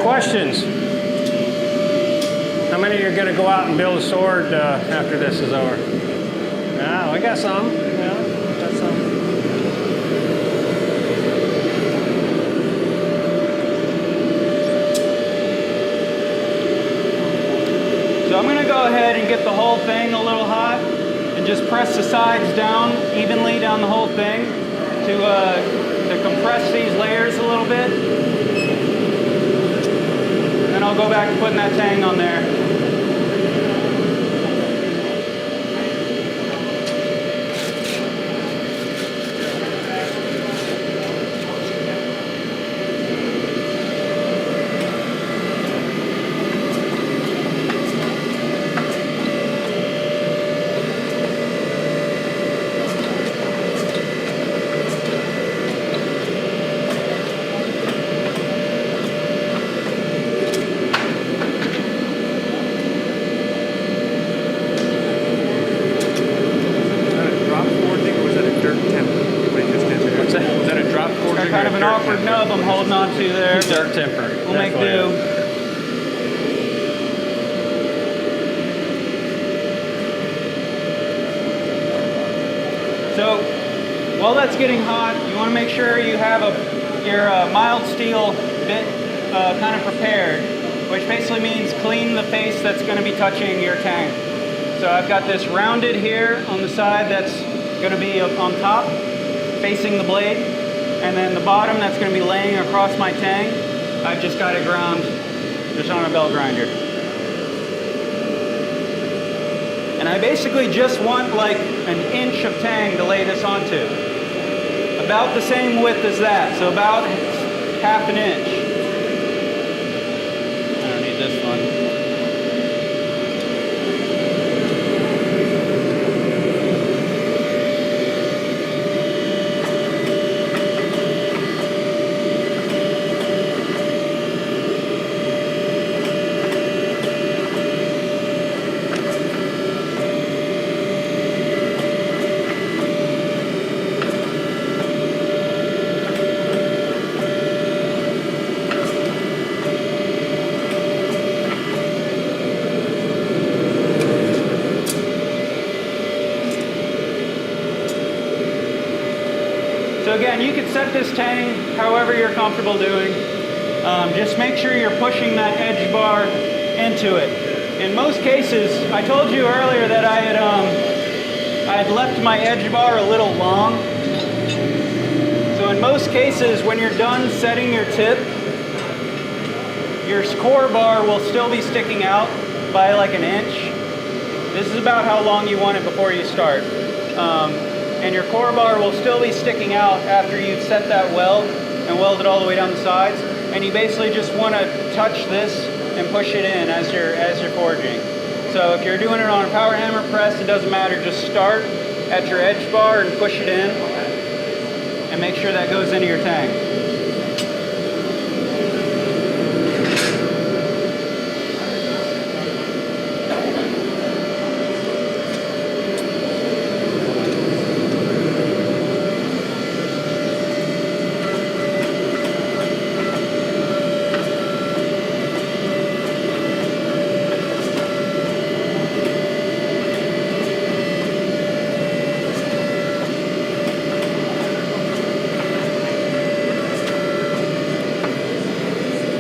Questions? How many are going to go out and build a sword after this is over? Yeah, we got some. Yeah, got some. So I'm going to go ahead and get the whole thing a little hot and just press the sides down evenly down the whole thing to compress these layers a little bit. And I'll go back to putting that tang on there. Kind of an awkward nub I'm holding on to there. Dirt temper. We'll make do. So while that's getting hot, you want to make sure you have your mild steel bit kind of prepared, which basically means clean the face that's going to be touching your tang. So I've got this rounded here on the side that's going to be on top, facing the blade. And then the bottom that's going to be laying across my tang, I've just got it ground just on a belt grinder. And I basically just want like an inch of tang to lay this onto. About the same width as that, so about half an inch. I don't need this one. So again, you can set this tang however you're comfortable doing. Just make sure you're pushing that edge bar into it. In most cases, I told you earlier that I had left my edge bar a little long. So in most cases, when you're done setting your tip, your core bar will still be sticking out by like an inch. This is about how long you want it before you start. And your core bar will still be sticking out after you've set that weld and welded all the way down the sides. And you basically just want to touch this and push it in as you're forging. So if you're doing it on a power hammer press, it doesn't matter. Just start at your edge bar and push it in, and make sure that goes into your tang.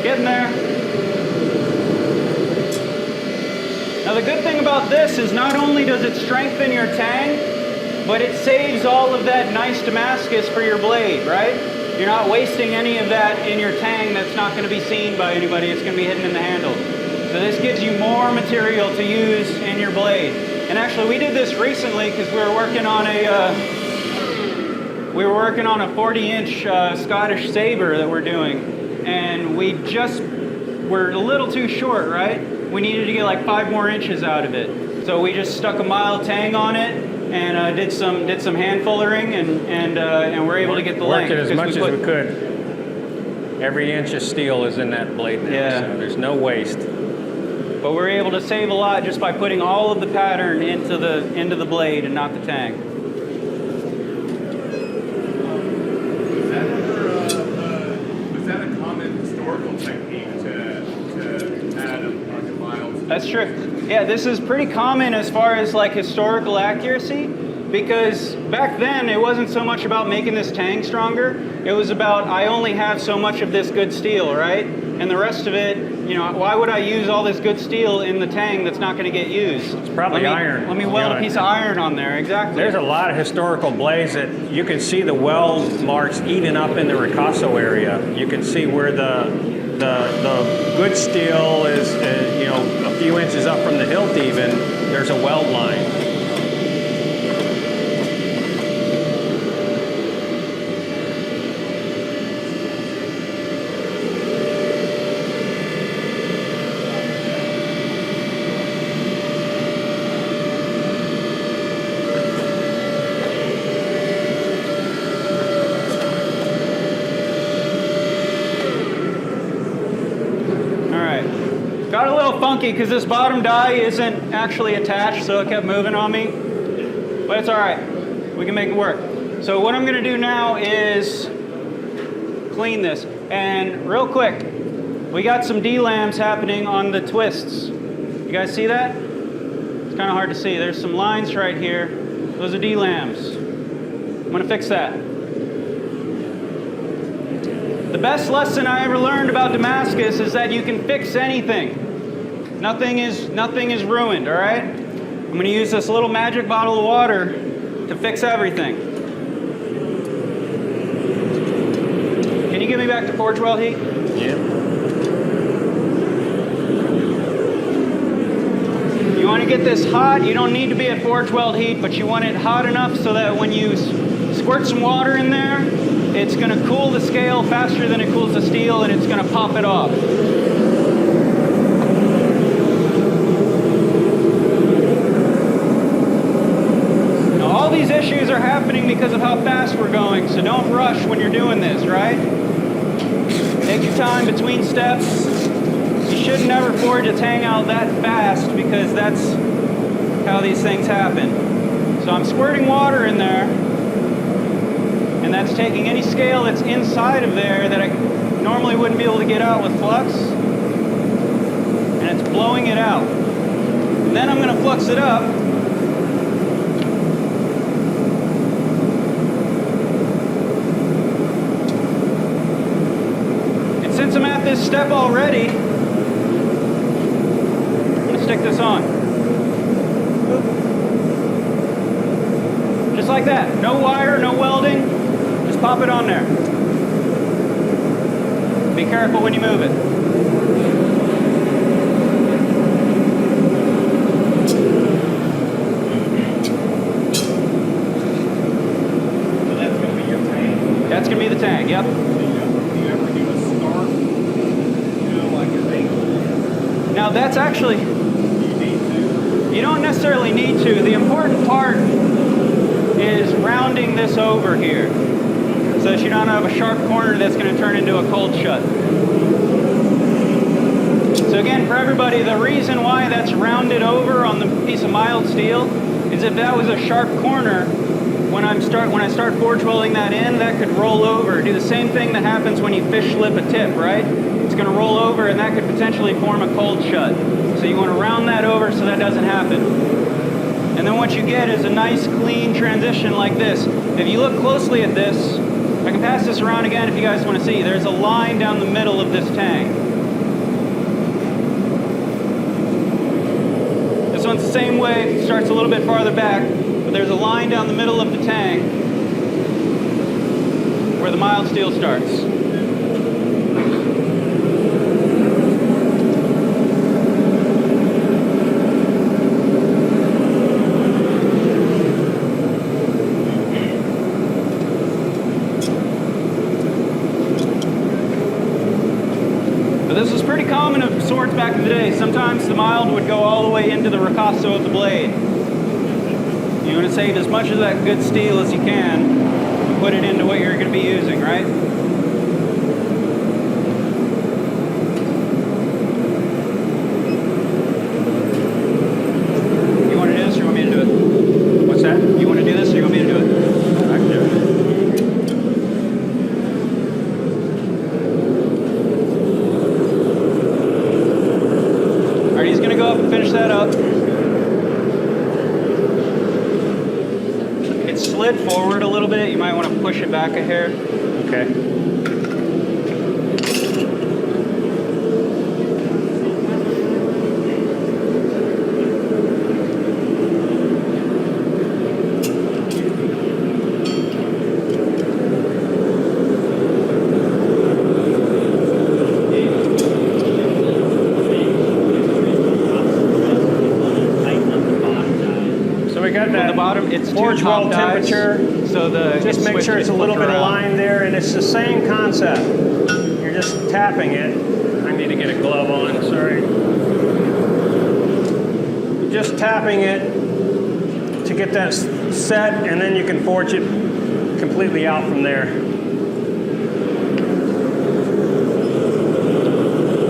Getting there. Now the good thing about this is not only does it strengthen your tang, but it saves all of that nice damascus for your blade, right? You're not wasting any of that in your tang that's not going to be seen by anybody. It's going to be hidden in the handle. So this gives you more material to use in your blade. And actually we did this recently because we were working on a 40-inch Scottish saber that we're doing. And we just were a little too short, right? We needed to get like 5 more inches out of it. So we just stuck a mild tang on it and did some hand fullering and we're able to get the length. Worked it as much as we could. Every inch of steel is in that blade now, Yeah. so there's no waste. But we're able to save a lot just by putting all of the pattern into the blade and not the tang. Was that a common historical technique to add a mild? That's true. Yeah, this is pretty common as far as like historical accuracy, because back then it wasn't so much about making this tang stronger. It was about, I only have so much of this good steel, right? And the rest of it, you know, why would I use all this good steel in the tang that's not going to get used? It's probably iron. Let me weld a piece of iron on there, exactly. There's a lot of historical blades that you can see the weld marks even up in the ricasso area. You can see where the good steel is, you know, a few inches up from the hilt even, there's a weld line. Got a little funky because this bottom die isn't actually attached, so it kept moving on me. But it's all right. We can make it work. So what I'm going to do now is clean this. And real quick, we got some D-lams happening on the twists. You guys see that? It's kind of hard to see. There's some lines right here. Those are D-lams. I'm going to fix that. The best lesson I ever learned about Damascus is that you can fix anything. Nothing is ruined, all right? I'm going to use this little magic bottle of water to fix everything. Can you give me back to forge weld heat? Yeah. You want to get this hot. You don't need to be at forge weld heat, but you want it hot enough so that when you squirt some water in there, it's going to cool the scale faster than it cools the steel, and it's going to pop it off. Now, all these issues are happening because of how fast we're going, so don't rush when you're doing this, right? Take your time between steps. You should never forge a tang out that fast because that's how these things happen. So I'm squirting water in there. And that's taking any scale that's inside of there that I normally wouldn't be able to get out with flux, and it's blowing it out. And then I'm going to flux it up. And since I'm at this step already, I'm going to stick this on. Just like that. No wire, no welding. Just pop it on there. Be careful when you move it. So that's going to be your tank. That's going to be the tang, yep. Do you ever do a start? You know, like your angle? Now that's actually, You need to. You don't necessarily need to. The important part is rounding this over here so that you don't have a sharp corner that's going to turn into a cold shut. So again, for everybody, the reason why that's rounded over on the piece of mild steel is if that was a sharp corner, when I start forge welding that in, that could roll over. Do the same thing that happens when you fish slip a tip, right? It's going to roll over and that could potentially form a cold shut. So you want to round that over so that doesn't happen. And then what you get is a nice clean transition like this. If you look closely at this, I can pass this around again if you guys want to see. There's a line down the middle of this tang. This one's the same way, starts a little bit farther back, but there's a line down the middle of the tang where the mild steel starts. This was pretty common of swords back in the day. Sometimes the mild would go all the way into the ricasso of the blade. You want to save as much of that good steel as you can and put it into what you're going to be using, right? You want to do this or you want me to do it? What's that? You want to do this or you want me to do it? I can do it. Alright, he's going to go up and finish that up. It's slid forward a little bit. You might want to push it back a hair. Okay. So we got At that the bottom, it's forge two top weld dies, temperature. so the Just make sure it's a little bit aligned there, and it's the same concept. You're just tapping it. I need to get a glove on, sorry. Just tapping it to get that set, and then you can forge it completely out from there.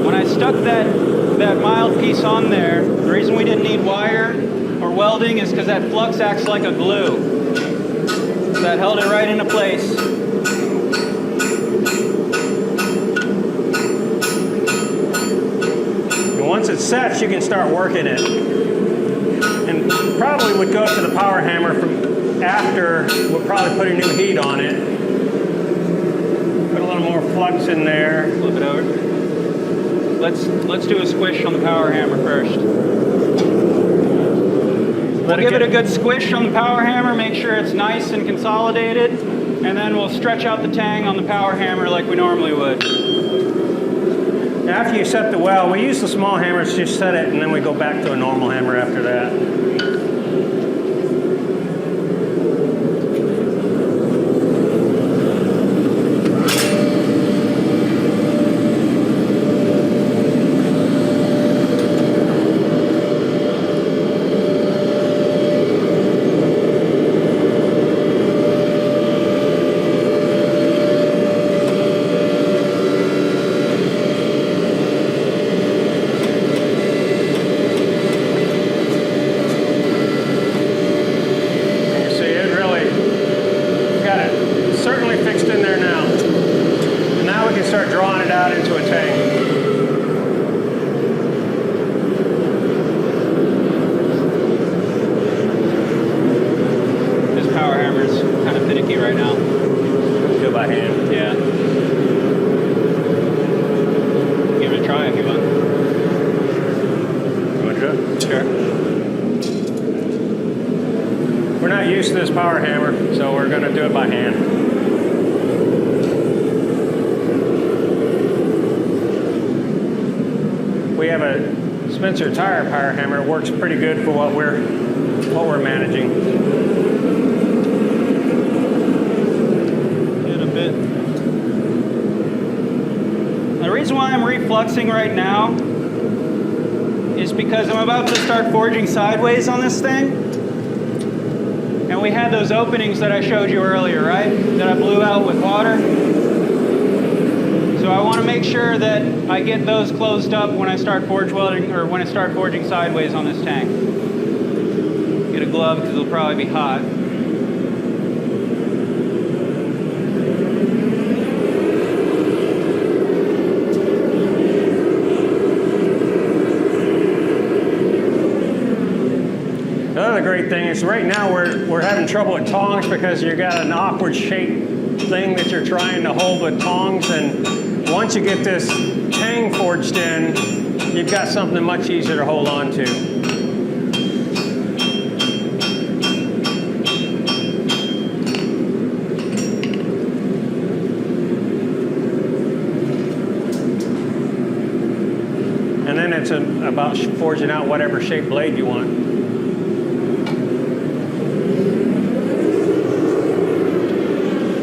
When I stuck that mild piece on there, the reason we didn't need wire or welding is because that flux acts like a glue. So that held it right into place. And once it sets, you can start working it. And probably would go to the power hammer from after. We'll probably put a new heat on it. Put a little more flux in there. Flip it over. Let's do a squish on the power hammer first. We'll give it a good squish on the power hammer, make sure it's nice and consolidated, and then we'll stretch out the tang on the power hammer like we normally would. After you set the weld, we use the small hammers, just set it, and then we go back to a normal hammer after that. Start drawing it out into a tank. This power hammer's kind of finicky right now. Do it by hand. Yeah. Give it a try if you want. You want to do it? Sure. We're not used to this power hammer, so we're going to do it by hand. We have a Spencer tire power hammer. It works pretty good for what we're managing. Get a bit. The reason why I'm refluxing right now is is because I'm about to start forging sideways on this thing. And we had those openings that I showed you earlier, right? That I blew out with water. So I want to make sure that I get those closed up when I start forge welding, or when I start forging sideways on this tank. Get a glove because it'll probably be hot. Another great thing is right now we're having trouble with tongs because you got an awkward shaped thing that you're trying to hold with tongs, and once you get this tang forged in, you've got something much easier to hold on to. And then it's about forging out whatever shaped blade you want.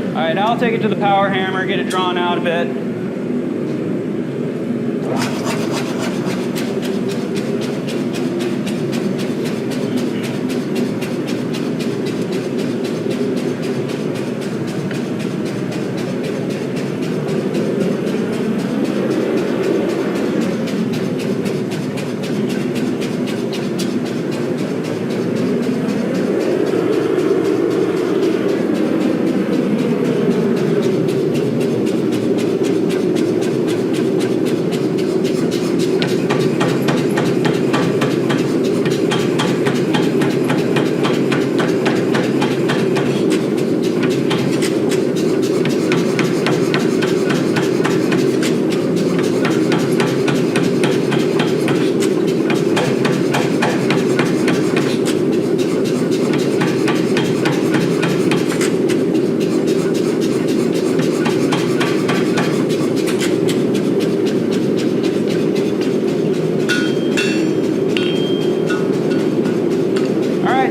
All right, now I'll take it to the power hammer, get it drawn out a bit.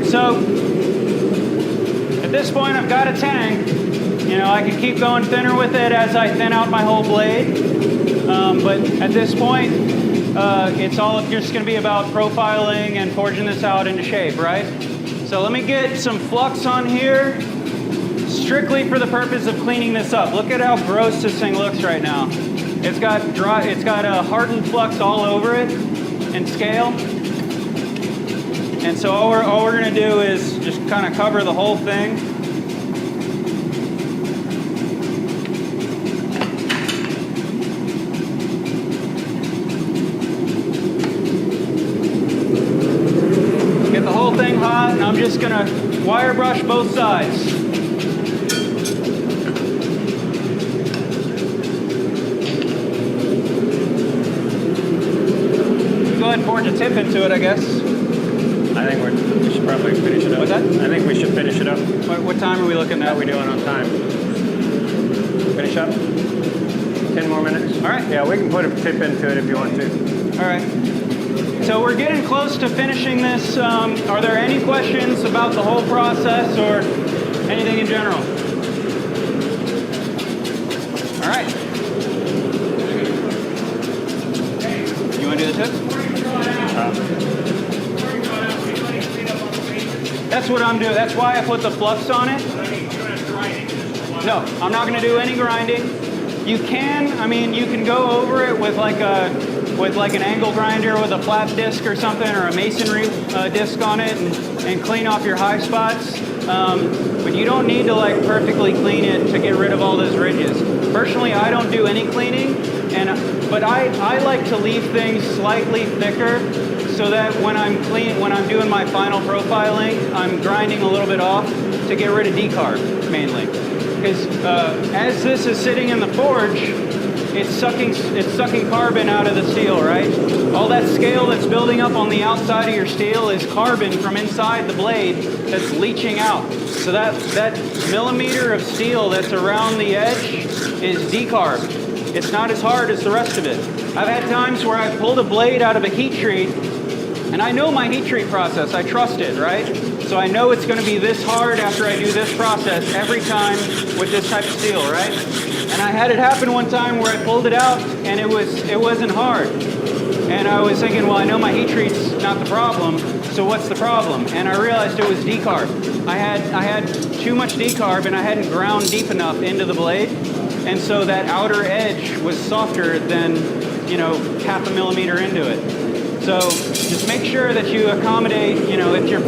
So at this point, I've got a tang. You know, I can keep going thinner with it as I thin out my whole blade. But at this point, it's all just going to be about profiling and forging this out into shape, right? So let me get some flux on here, strictly for the purpose of cleaning this up. Look at how gross this thing looks right now. It's got a hardened flux all over it and scale. And so all we're going to do is just kind of cover the whole thing. Get the whole thing hot, and I'm just going to wire brush both sides. Go ahead and forge a tip into it, I guess. I think we should probably finish it up. What's that? I think we should finish it up. What time are we looking at? How are we doing on time? Finish up? 10 more minutes? All right. Yeah, we can put a tip into it if you want to. All right. So we're getting close to finishing this. Are there any questions about the whole process or anything in general? All right. You want to do the tip? That's what I'm doing. That's why I put the flux on it. No, I'm not going to do any grinding. You can, you can go over it with like an angle grinder with a flat disc or something, or a masonry disc on it, and clean off your high spots. But you don't need to like perfectly clean it to get rid of all those ridges. Personally, I don't do any cleaning, but I like to leave things slightly thicker, so that when I'm doing my final profiling, I'm grinding a little bit off to get rid of decarb, mainly. Because as this is sitting in the forge, it's sucking carbon out of the steel, right? All that scale that's building up on the outside of your steel is carbon from inside the blade that's leaching out. So that millimeter of steel that's around the edge is decarb. It's not as hard as the rest of it. I've had times where I've pulled a blade out of a heat treat, and I know my heat treat process. I trust it, right? So I know it's going to be this hard after I do this process every time with this type of steel, right? And I had it happen one time where I pulled it out and it wasn't hard. And I was thinking, well, I know my heat treat's not the problem, so what's the problem? And I realized it was decarb. I had too much decarb and I hadn't ground deep enough into the blade, and so that outer edge was softer than, you know, half a millimeter into it. So just make sure that you accommodate, you know, if you're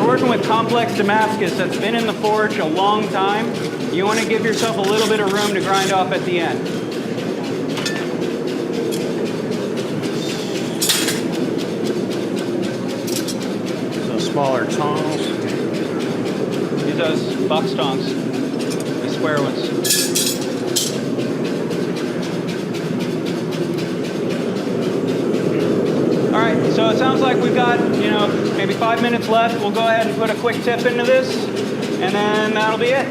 working with complex damascus that's been in the forge a long time, you want to give yourself a little bit of room to grind off at the end. Smaller tongs. Use those box tongs, the square ones. All right, so it sounds like we've got, you know, maybe 5 minutes left. We'll go ahead and put a quick tip into this, and then that'll be it.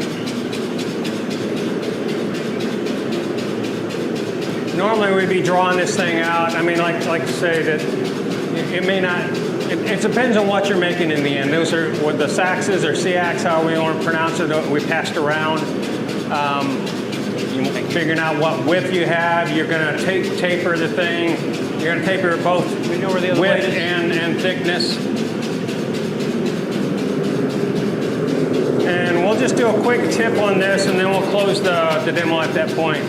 Normally we'd be drawing this thing out. I mean, like to say that it may not. It depends on what you're making in the end. Those are with the saxes or seax, however we want to pronounce it. We passed around. You're figuring out what width you have. You're going to taper the thing. You're going to taper both width and thickness. And we'll just do a quick tip on this, and then we'll close the demo at that point.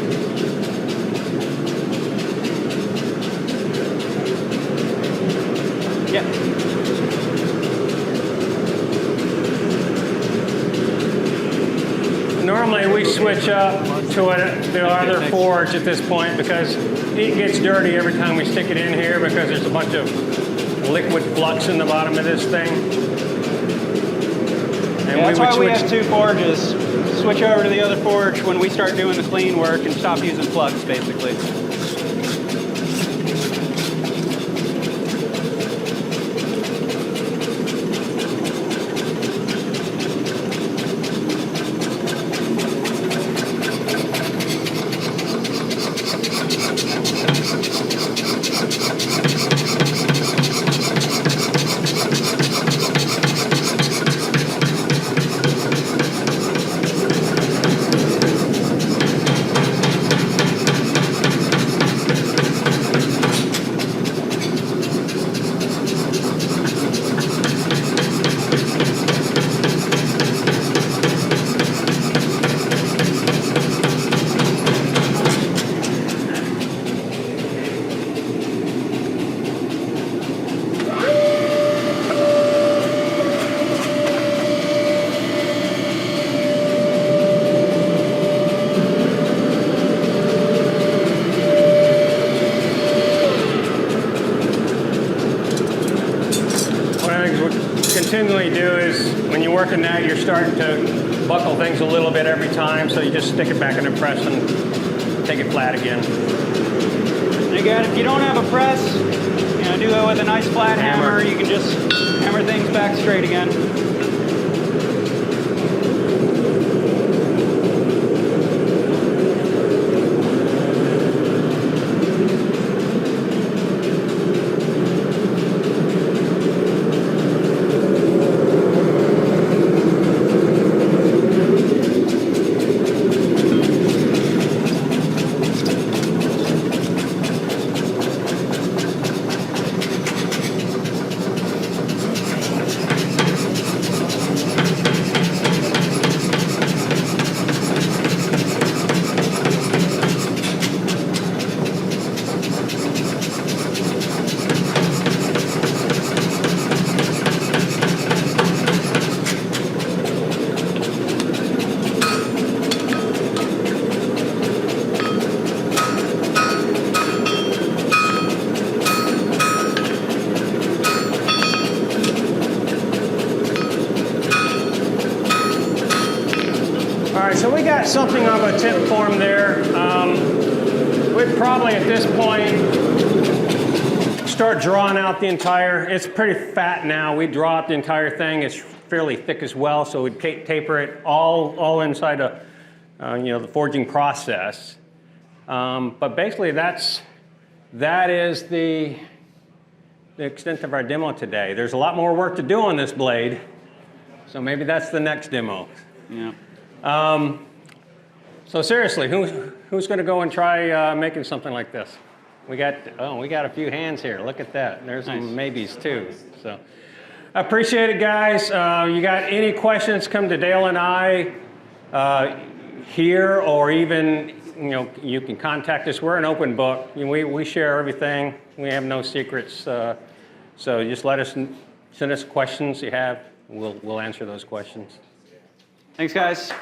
Yep. Normally we switch up to the other forge at this point because it gets dirty every time we stick it in here because there's a bunch of liquid flux in the bottom of this thing. And that's why we have two forges. Switch over to the other forge when we start doing the clean work and stop using flux, basically. Continually do is when you're working that, you're starting to buckle things a little bit every time, so you just stick it back in the press and take it flat again. And again, if you don't have a press, you know, do it with a nice flat hammer. You can just hammer things back straight again. So we got something of a tip form there. We'd probably at this point start drawing out the entire, it's pretty fat now. We draw out the entire thing. It's fairly thick as well, so we'd taper it all inside of the forging process. But basically that is the extent of our demo today. There's a lot more work to do on this blade, so maybe that's the next demo. Yeah. So seriously, who's going to go and try making something like this? We got a few hands here. Look at that. There's Nice. some maybes too. So I appreciate it, guys. You got any questions, come to Dale and I here, or even, you can contact us. We're an open book. We share everything. We have no secrets. So just send us questions you have. We'll answer those questions. Thanks, guys.